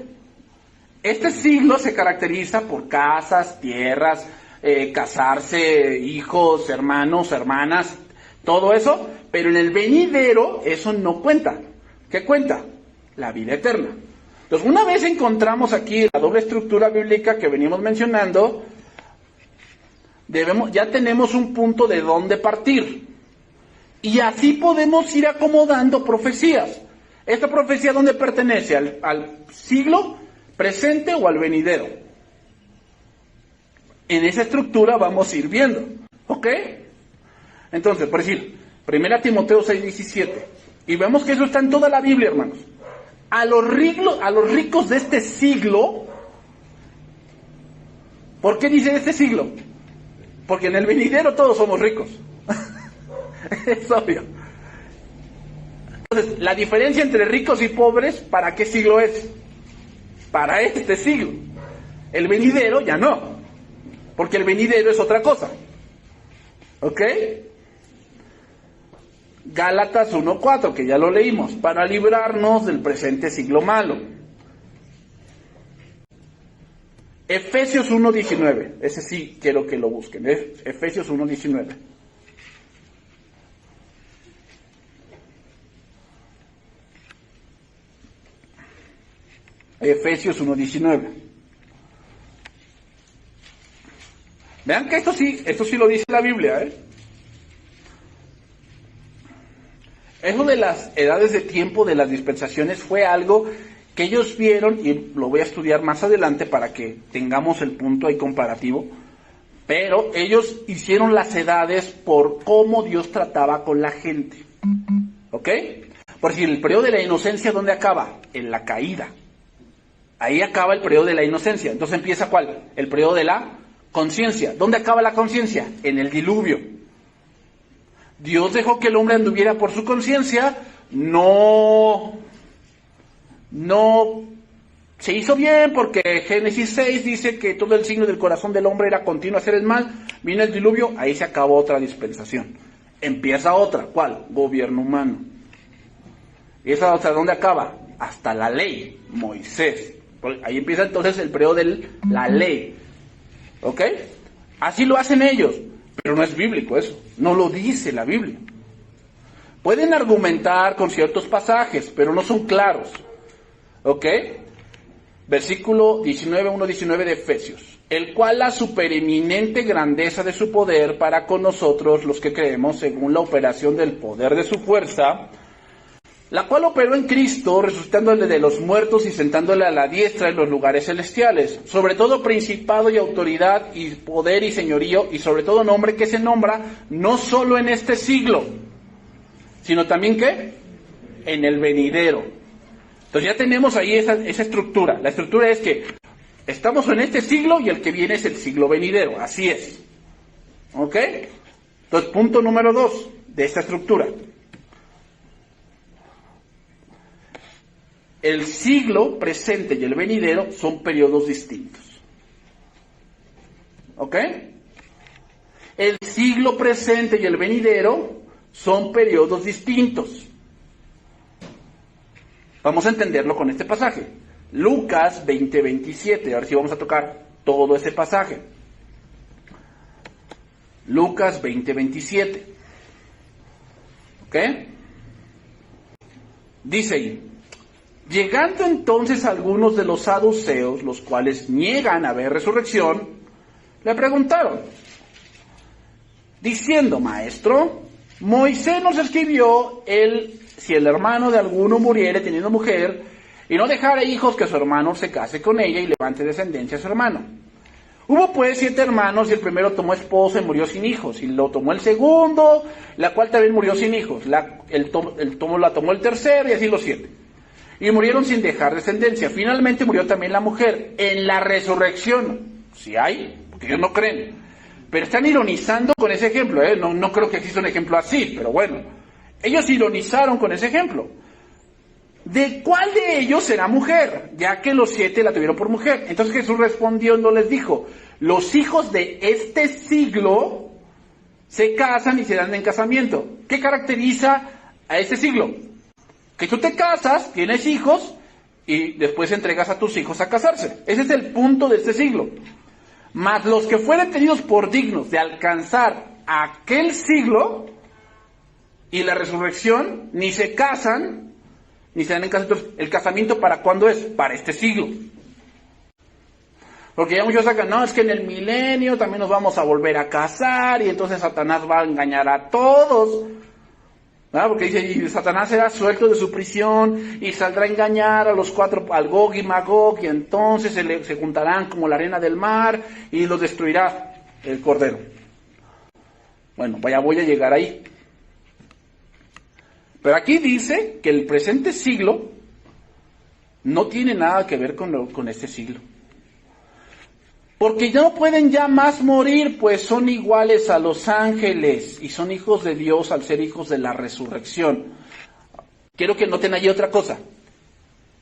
Este siglo se caracteriza por casas, tierras, casarse, hijos, hermanos, hermanas, todo eso, pero en el venidero eso no cuenta. ¿Qué cuenta? La vida eterna. Entonces, una vez encontramos aquí la doble estructura bíblica que venimos mencionando, ya tenemos un punto de dónde partir. Y así podemos ir acomodando profecías. ¿Esta profecía dónde pertenece? ¿Al siglo presente o al venidero? En esa estructura vamos a ir viendo. ¿Ok? Entonces, por decir, 1 Timoteo 6:17. Y vemos que eso está en toda la Biblia, hermanos. A los ricos de este siglo. ¿Por qué dice de este siglo? Porque en el venidero todos somos ricos. Es obvio. Entonces, la diferencia entre ricos y pobres, ¿para qué siglo es? Para este siglo. El venidero ya no. Porque el venidero es otra cosa. ¿Ok? Gálatas 1:4, que ya lo leímos, para librarnos del presente siglo malo. Efesios 1:19, ese sí quiero que lo busquen, Efesios 1:19. Efesios 1:19. Vean que esto sí lo dice la Biblia, eso de las edades de tiempo de las dispensaciones fue algo que ellos vieron, y lo voy a estudiar más adelante para que tengamos el punto ahí comparativo, pero ellos hicieron las edades por cómo Dios trataba con la gente. ¿Ok? Por si el periodo de la inocencia, ¿dónde acaba? En la caída. Ahí acaba el periodo de la inocencia. Entonces empieza ¿cuál? El periodo de la conciencia. ¿Dónde acaba la conciencia? En el diluvio. Dios dejó que el hombre anduviera por su conciencia, no se hizo bien, porque Génesis 6 dice que todo el signo del corazón del hombre era continuo hacer el mal. Vino el diluvio, ahí se acabó otra dispensación. Empieza otra, ¿cuál? Gobierno humano. ¿Y esa otra dónde acaba? Hasta la ley, Moisés. Ahí empieza entonces el periodo de la ley. ¿Ok? Así lo hacen ellos, pero no es bíblico eso, no lo dice la Biblia. Pueden argumentar con ciertos pasajes, pero no son claros. ¿Ok? Versículo 19 de Efesios. El cual la supereminente grandeza de su poder para con nosotros, los que creemos, según la operación del poder de su fuerza, la cual operó en Cristo, resucitándole de los muertos y sentándole a la diestra en los lugares celestiales, sobre todo principado y autoridad y poder y señorío, y sobre todo nombre que se nombra, no solo en este siglo, sino también ¿qué? En el venidero. Entonces ya tenemos ahí esa estructura. La estructura es que estamos en este siglo y el que viene es el siglo venidero. Así es. ¿Ok? Entonces, punto número 2 de esta estructura. El siglo presente y el venidero son periodos distintos. ¿Ok? El siglo presente y el venidero son periodos distintos. Vamos a entenderlo con este pasaje. Lucas 20:27. Ahora sí vamos a tocar todo ese pasaje. Lucas 20:27. ¿Ok? Dice ahí. Llegando entonces algunos de los saduceos, los cuales niegan haber resurrección, le preguntaron, diciendo, Maestro, Moisés nos escribió si el hermano de alguno muriere teniendo mujer, y no dejara hijos, que su hermano se case con ella y levante descendencia a su hermano. Hubo pues 7 hermanos, y el primero tomó esposa y murió sin hijos, y lo tomó el segundo, la cual también murió sin hijos, la tomó el tercero, y así los 7. Y murieron sin dejar descendencia. Finalmente murió también la mujer en la resurrección. Si hay, porque ellos no creen. Pero están ironizando con ese ejemplo. No creo que exista un ejemplo así, pero bueno. Ellos ironizaron con ese ejemplo. ¿De cuál de ellos será mujer? Ya que los 7 la tuvieron por mujer. Entonces Jesús respondiendo les dijo, los hijos de este siglo se casan y se dan en casamiento. ¿Qué caracteriza a este siglo? Que tú te casas, tienes hijos, y después entregas a tus hijos a casarse. Ese es el punto de este siglo. Mas los que fueren tenidos por dignos de alcanzar aquel siglo y la resurrección, ni se casan, ni se dan en casamiento. ¿El casamiento para cuándo es? Para este siglo. Porque ya muchos sacan, no, es que en el milenio también nos vamos a volver a casar, y entonces Satanás va a engañar a todos. Porque dice, y Satanás será suelto de su prisión y saldrá a engañar a los 4, al Gog y Magog, y entonces se juntarán como la arena del mar y los destruirá el Cordero. Bueno, voy a llegar ahí. Pero aquí dice que el presente siglo no tiene nada que ver con este siglo. Porque no pueden ya más morir, pues son iguales a los ángeles y son hijos de Dios al ser hijos de la resurrección. Quiero que noten allí otra cosa.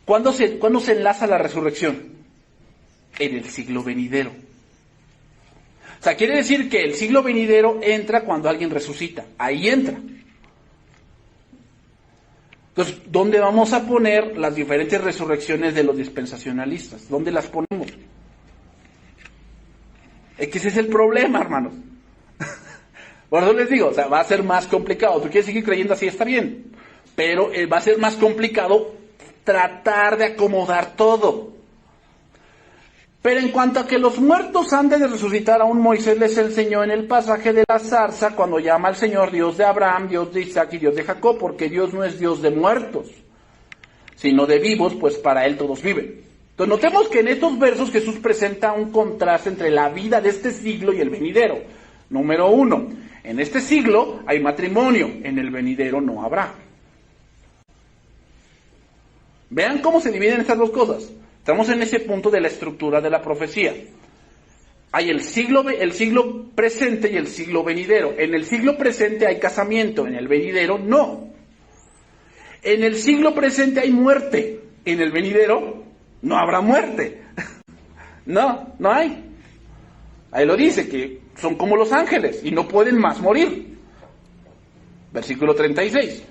¿Cuándo se enlaza la resurrección? En el siglo venidero. O sea, quiere decir que el siglo venidero entra cuando alguien resucita. Ahí entra. Entonces, ¿dónde vamos a poner las diferentes resurrecciones de los dispensacionalistas? ¿Dónde las ponemos? Es que ese es el problema, hermanos. Por eso les digo, va a ser más complicado. Tú quieres seguir creyendo así, está bien. Pero va a ser más complicado tratar de acomodar todo. Pero en cuanto a que los muertos han de resucitar, aún Moisés les enseñó en el pasaje de la zarza, cuando llama al Señor Dios de Abraham, Dios de Isaac y Dios de Jacob, porque Dios no es Dios de muertos, sino de vivos, pues para Él todos viven. Entonces notemos que en estos versos Jesús presenta un contraste entre la vida de este siglo y el venidero. Número 1, en este siglo hay matrimonio, en el venidero no habrá. Vean cómo se dividen estas dos cosas. Estamos en ese punto de la estructura de la profecía. Hay el siglo presente y el siglo venidero. En el siglo presente hay casamiento, en el venidero no. En el siglo presente hay muerte, en el venidero no habrá muerte. No hay. Ahí lo dice, que son como los ángeles y no pueden más morir. Versículo 36.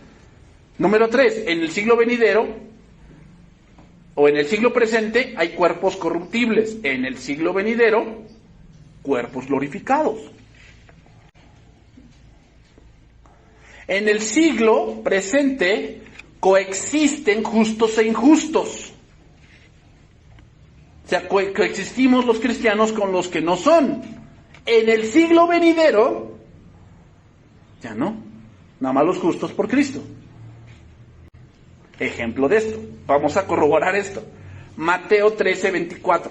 Número 3, en el siglo venidero o en el siglo presente hay cuerpos corruptibles, en el siglo venidero, cuerpos glorificados. En el siglo presente coexisten justos e injustos. O sea, coexistimos los cristianos con los que no son. En el siglo venidero, ya no, nada más los justos por Cristo. Ejemplo de esto, vamos a corroborar esto. Mateo 13:24.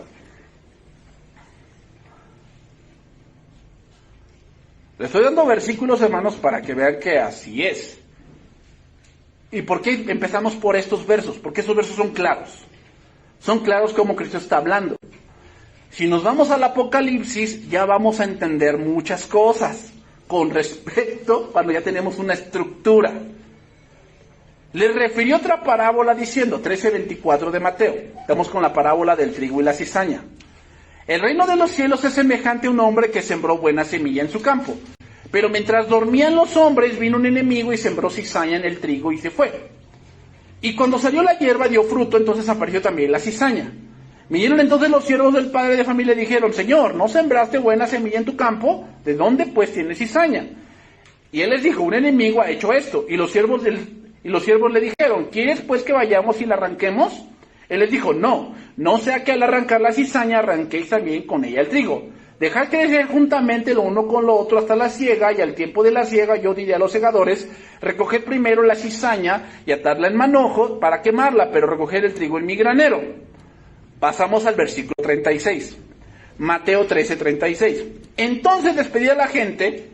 Les estoy dando versículos, hermanos, para que vean que así es. ¿Y por qué empezamos por estos versos? Porque esos versos son claros. Son claros como Cristo está hablando. Si nos vamos al Apocalipsis, ya vamos a entender muchas cosas con respecto, cuando ya tenemos una estructura. Les refirió otra parábola diciendo, 13:24 de Mateo. Estamos con la parábola del trigo y la cizaña. El reino de los cielos es semejante a un hombre que sembró buena semilla en su campo. Pero mientras dormían los hombres, vino un enemigo y sembró cizaña en el trigo y se fue. Y cuando salió la hierba dio fruto, entonces apareció también la cizaña. Vinieron entonces los siervos del padre de familia y dijeron, Señor, ¿no sembraste buena semilla en tu campo? ¿De dónde pues tienes cizaña? Y él les dijo, un enemigo ha hecho esto. Y los siervos le dijeron, ¿quieres pues que vayamos y la arranquemos? Él les dijo, no sea que al arrancar la cizaña arranquéis también con ella el trigo. Dejad crecer juntamente lo uno con lo otro hasta la siega, y al tiempo de la siega yo diré a los segadores, recoged primero la cizaña y atadla en manojo para quemarla, pero recoged el trigo en mi granero. Pasamos al versículo 36, Mateo 13:36. Entonces despedida a la gente,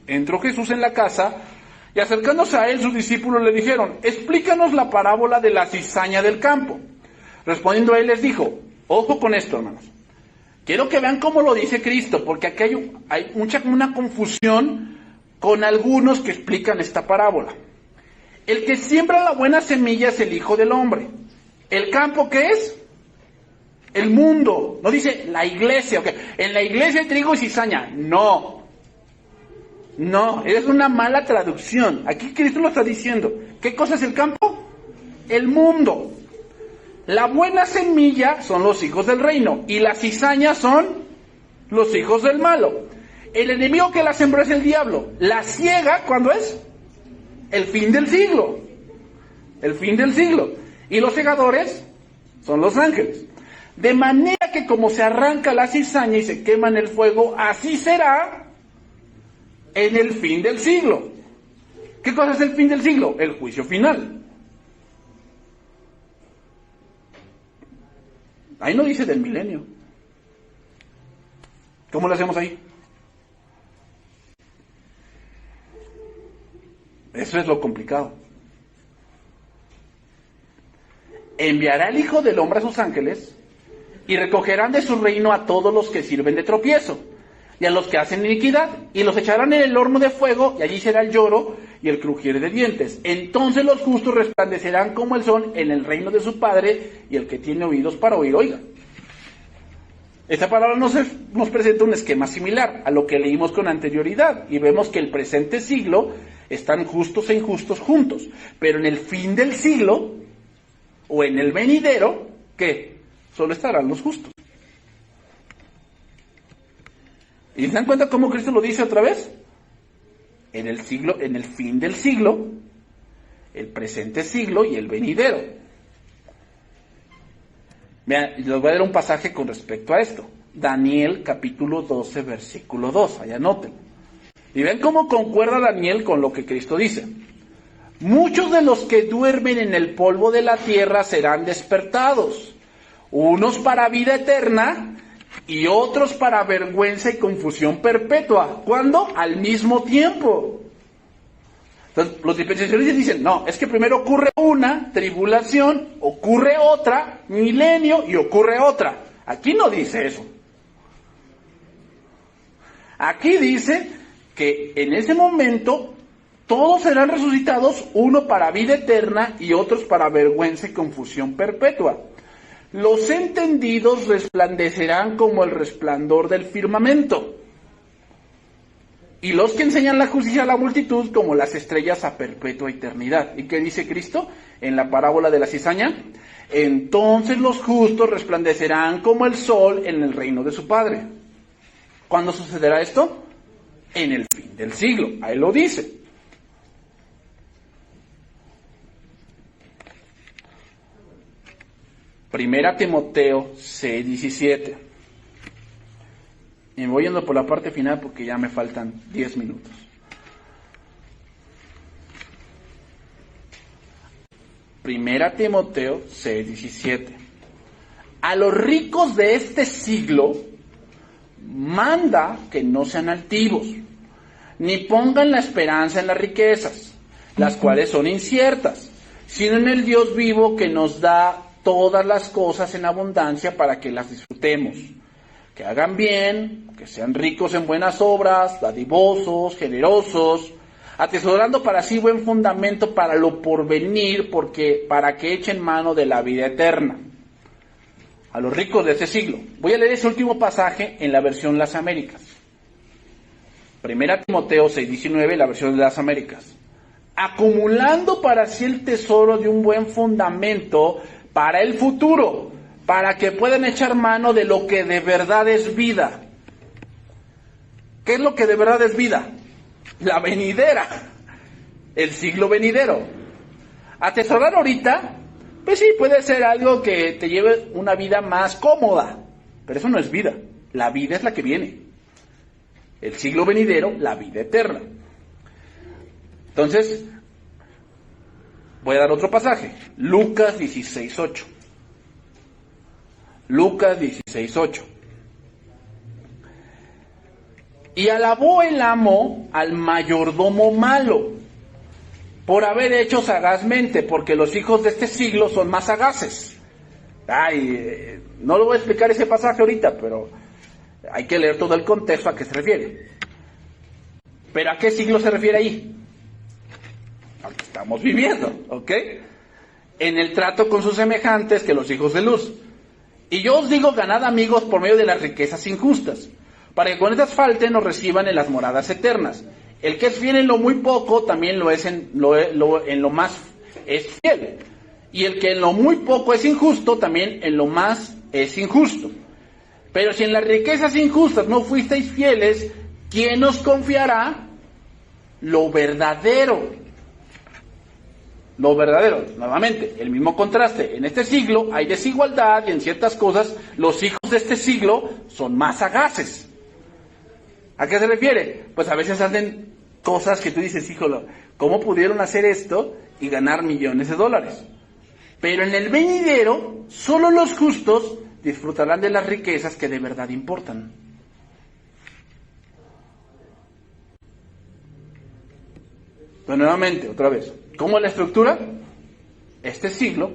entró Jesús en la casa, y acercándose a él sus discípulos le dijeron, explícanos la parábola de la cizaña del campo. Respondiendo a él les dijo, ojo con esto, hermanos. Quiero que vean cómo lo dice Cristo, porque aquí hay una confusión con algunos que explican esta parábola. El que siembra la buena semilla es el Hijo del Hombre. ¿El campo qué es? El mundo. No dice la iglesia. Okay. En la iglesia hay trigo y cizaña. No, es una mala traducción. Aquí Cristo lo está diciendo. ¿Qué cosa es el campo? El mundo. La buena semilla son los hijos del reino y la cizaña son los hijos del malo. El enemigo que la sembró es el diablo. La siega, ¿cuándo es? El fin del siglo. El fin del siglo. Y los segadores son los ángeles. De manera que como se arranca la cizaña y se quema en el fuego, así será en el fin del siglo. ¿Qué cosa es el fin del siglo? El juicio final. Ahí no dice del milenio. ¿Cómo lo hacemos ahí? Eso es lo complicado. Enviará el Hijo del Hombre a sus ángeles y recogerán de su reino a todos los que sirven de tropiezo y a los que hacen iniquidad, y los echarán en el horno de fuego, y allí será el lloro y el crujir de dientes. Entonces los justos resplandecerán como el sol en el reino de su Padre, y el que tiene oídos para oír, oiga. Esta palabra nos presenta un esquema similar a lo que leímos con anterioridad, y vemos que el presente siglo están justos e injustos juntos, pero en el fin del siglo, o en el venidero, ¿qué? Solo estarán los justos. ¿Y se dan cuenta cómo Cristo lo dice otra vez? En el fin del siglo, el presente siglo y el venidero. Vean, les voy a dar un pasaje con respecto a esto. Daniel capítulo 12, versículo 2, allá anoten. Y ven cómo concuerda Daniel con lo que Cristo dice. Muchos de los que duermen en el polvo de la tierra serán despertados, unos para vida eterna y otros para vergüenza y confusión perpetua. ¿Cuándo? Al mismo tiempo. Entonces, los dispensacionalistas dicen, no, es que primero ocurre una tribulación, ocurre otra, milenio y ocurre otra. Aquí no dice eso. Aquí dice que en ese momento todos serán resucitados, uno para vida eterna y otros para vergüenza y confusión perpetua. Los entendidos resplandecerán como el resplandor del firmamento, y los que enseñan la justicia a la multitud como las estrellas a perpetua eternidad. ¿Y qué dice Cristo en la parábola de la cizaña? Entonces los justos resplandecerán como el sol en el reino de su Padre. ¿Cuándo sucederá esto? En el fin del siglo. Ahí lo dice. Primera Timoteo 6:17. Y me voy yendo por la parte final porque ya me faltan 10 minutos. Primera Timoteo 6:17. A los ricos de este siglo manda que no sean altivos, ni pongan la esperanza en las riquezas, las cuales son inciertas, sino en el Dios vivo que nos da todas las cosas en abundancia para que las disfrutemos. Que hagan bien, que sean ricos en buenas obras, dadivosos, generosos, atesorando para sí buen fundamento para lo porvenir, para que echen mano de la vida eterna. A los ricos de ese siglo. Voy a leer ese último pasaje en la versión Las Américas. Primera Timoteo 6:19, la versión de Las Américas. Acumulando para sí el tesoro de un buen fundamento para el futuro, para que puedan echar mano de lo que de verdad es vida. ¿Qué es lo que de verdad es vida? La venidera, el siglo venidero. Atesorar ahorita, pues sí, puede ser algo que te lleve una vida más cómoda, pero eso no es vida. La vida es la que viene. El siglo venidero, la vida eterna. Entonces, voy a dar otro pasaje. Lucas 16:8. Lucas 16:8. Y alabó el amo al mayordomo malo por haber hecho sagazmente, porque los hijos de este siglo son más sagaces. No lo voy a explicar ese pasaje ahorita, pero hay que leer todo el contexto a qué se refiere. ¿Pero a qué siglo se refiere ahí? Al que estamos viviendo, ¿ok? En el trato con sus semejantes, que los hijos de luz. Y yo os digo, ganad amigos por medio de las riquezas injustas, para que con estas falten nos reciban en las moradas eternas. El que es fiel en lo muy poco, también lo es en lo más es fiel. Y el que en lo muy poco es injusto, también en lo más es injusto. Pero si en las riquezas injustas no fuisteis fieles, ¿quién os confiará lo verdadero? Lo verdadero, nuevamente, el mismo contraste. En este siglo hay desigualdad y en ciertas cosas los hijos de este siglo son más sagaces. ¿A qué se refiere? Pues a veces hacen cosas que tú dices, híjole, ¿cómo pudieron hacer esto y ganar millones de dólares? Pero en el venidero, solo los justos disfrutarán de las riquezas que de verdad importan. Pero nuevamente, otra vez, ¿cómo es la estructura? Este siglo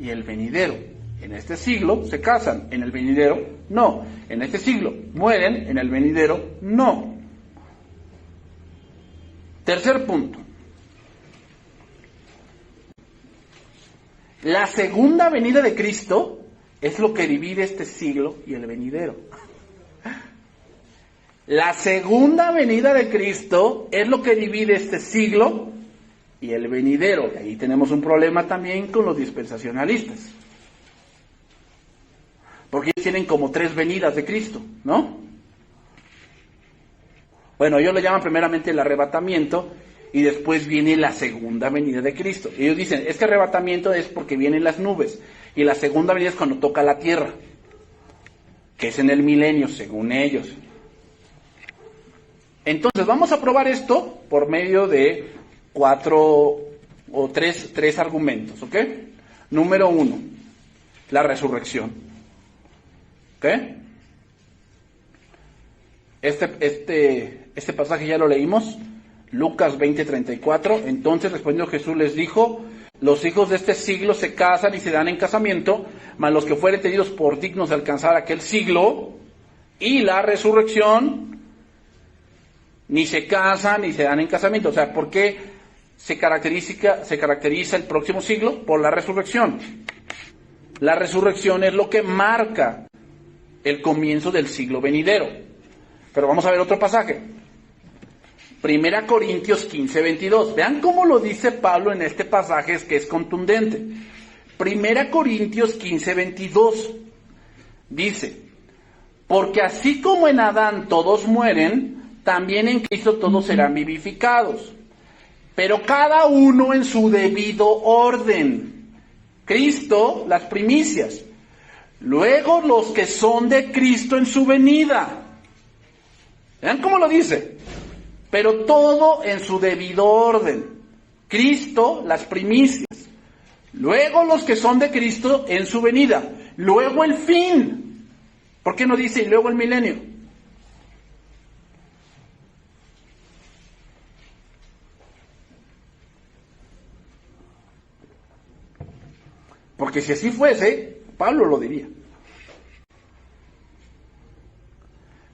y el venidero. En este siglo se casan, en el venidero no. En este siglo mueren, en el venidero no. Tercer punto. La segunda venida de Cristo es lo que divide este siglo y el venidero. La segunda venida de Cristo es lo que divide este siglo y el venidero. Y ahí tenemos un problema también con los dispensacionalistas. Porque ellos tienen como 3 venidas de Cristo, ¿no? Bueno, ellos le llaman primeramente el arrebatamiento y después viene la segunda venida de Cristo. Ellos dicen, este arrebatamiento es porque vienen las nubes Y la segunda venida es cuando toca la tierra, que es en el milenio, según ellos. Entonces, vamos a probar esto por medio de tres argumentos, ¿ok? Número 1, la resurrección. ¿Ok? Este pasaje ya lo leímos, Lucas 20:34. Entonces respondió Jesús, les dijo: los hijos de este siglo se casan y se dan en casamiento, mas los que fueren tenidos por dignos de alcanzar aquel siglo y la resurrección, ni se casan ni se dan en casamiento. O sea, ¿por qué se caracteriza el próximo siglo? Por la resurrección. La resurrección es lo que marca el comienzo del siglo venidero. Pero vamos a ver otro pasaje. 1 Corintios 15:22. Vean cómo lo dice Pablo en este pasaje, es que es contundente. 1 Corintios 15:22 dice: porque así como en Adán todos mueren, también en Cristo todos serán vivificados, pero cada uno en su debido orden. Cristo, las primicias. Luego los que son de Cristo en su venida. ¿Vean cómo lo dice? Pero todo en su debido orden. Cristo, las primicias. Luego los que son de Cristo en su venida. Luego el fin. ¿Por qué no dice y luego el milenio? Porque si así fuese, Pablo lo diría.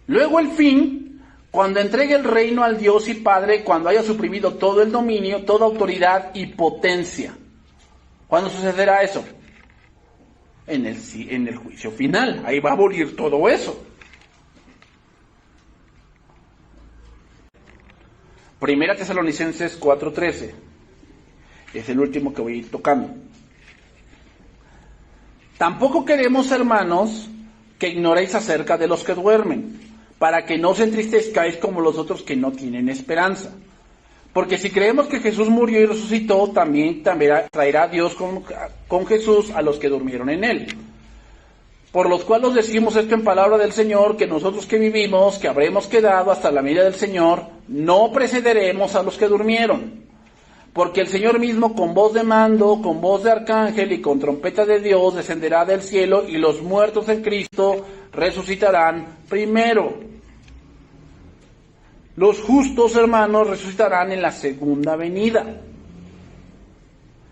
Luego el fin, cuando entregue el reino al Dios y Padre, cuando haya suprimido todo el dominio, toda autoridad y potencia. ¿Cuándo sucederá eso? En el juicio final. Ahí va a abolir todo eso. 1 Tesalonicenses 4:13. Es el último que voy a ir tocando. Tampoco queremos, hermanos, que ignoréis acerca de los que duermen, para que no os entristezcáis como los otros que no tienen esperanza. Porque si creemos que Jesús murió y resucitó, también traerá Dios con Jesús a los que durmieron en él. Por los cuales os decimos esto en palabra del Señor, que nosotros que vivimos, que habremos quedado hasta la venida del Señor, no precederemos a los que durmieron. Porque el Señor mismo, con voz de mando, con voz de arcángel y con trompeta de Dios, descenderá del cielo, y los muertos en Cristo resucitarán primero. Los justos, hermanos, resucitarán en la segunda venida.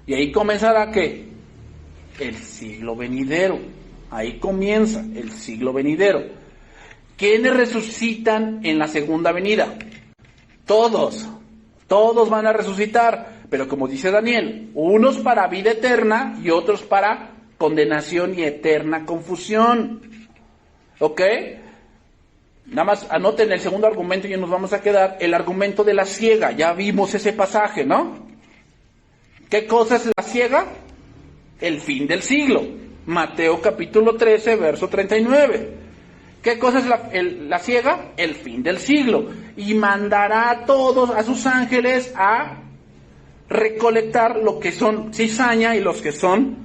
Y ahí comenzará, ¿qué? El siglo venidero. Ahí comienza el siglo venidero. ¿Quiénes resucitan en la segunda venida? Todos van a resucitar, pero como dice Daniel, unos para vida eterna y otros para condenación y eterna confusión. ¿Ok? Nada más anoten el segundo argumento y nos vamos a quedar, el argumento de la ciega. Ya vimos ese pasaje, ¿no? ¿Qué cosa es la ciega? El fin del siglo. Mateo capítulo 13, verso 39. ¿Qué cosa es la ciega? El fin del siglo. Y mandará a todos, a sus ángeles, a recolectar lo que son cizaña y los que son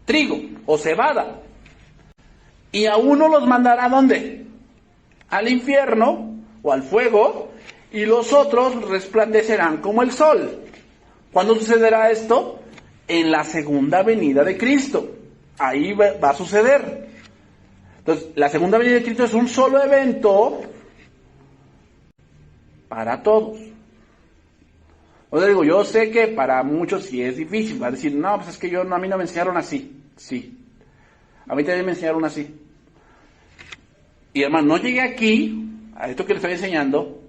trigo o cebada. Y a uno los mandará ¿a dónde? Al infierno o al fuego, y los otros resplandecerán como el sol. ¿Cuándo sucederá esto? En la segunda venida de Cristo. Ahí va a suceder. Entonces, la segunda venida de Cristo es un solo evento para todos. O sea, digo, yo sé que para muchos sí es difícil. Va a decir, no, pues es que a mí no me enseñaron así. Sí. A mí también me enseñaron así. Y hermano, no llegué aquí, a esto que les estoy enseñando,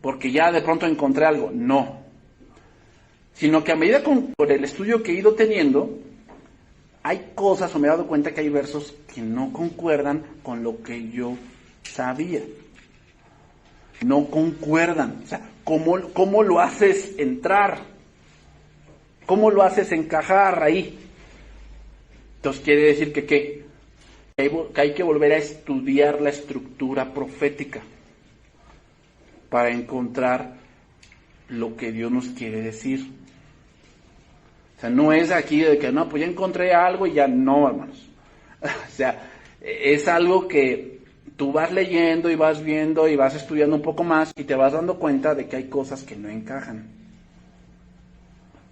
porque ya de pronto encontré algo. No. Sino que a medida por el estudio que he ido teniendo, hay cosas, o me he dado cuenta que hay versos que no concuerdan con lo que yo sabía. No concuerdan. O sea, ¿cómo lo haces entrar? ¿Cómo lo haces encajar ahí? Entonces quiere decir que hay que volver a estudiar la estructura profética para encontrar lo que Dios nos quiere decir. O sea, no es aquí de que, no, pues ya encontré algo y ya no, hermanos. O sea, es algo que tú vas leyendo y vas viendo y vas estudiando un poco más y te vas dando cuenta de que hay cosas que no encajan.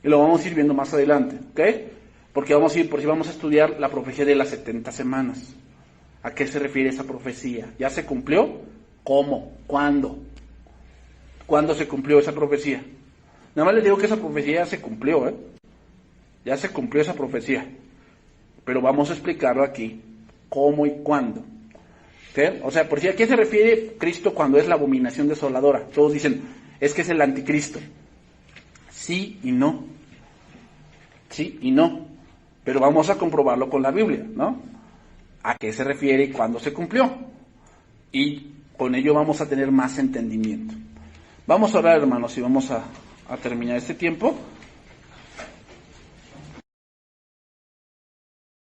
Y lo vamos a ir viendo más adelante, ¿ok? Porque vamos a estudiar la profecía de las 70 semanas. ¿A qué se refiere esa profecía? ¿Ya se cumplió? ¿Cómo? ¿Cuándo? ¿Cuándo se cumplió esa profecía? Nada más les digo que esa profecía ya se cumplió, ¿eh? Ya se cumplió esa profecía. Pero vamos a explicarlo aquí, cómo y cuándo. ¿Sí? O sea, por si a qué se refiere Cristo cuando es la abominación desoladora. Todos dicen, es que es el anticristo. Sí y no. Sí y no. Pero vamos a comprobarlo con la Biblia, ¿no? ¿A qué se refiere y cuándo se cumplió? Y con ello vamos a tener más entendimiento. Vamos a orar, hermanos, y vamos a terminar este tiempo.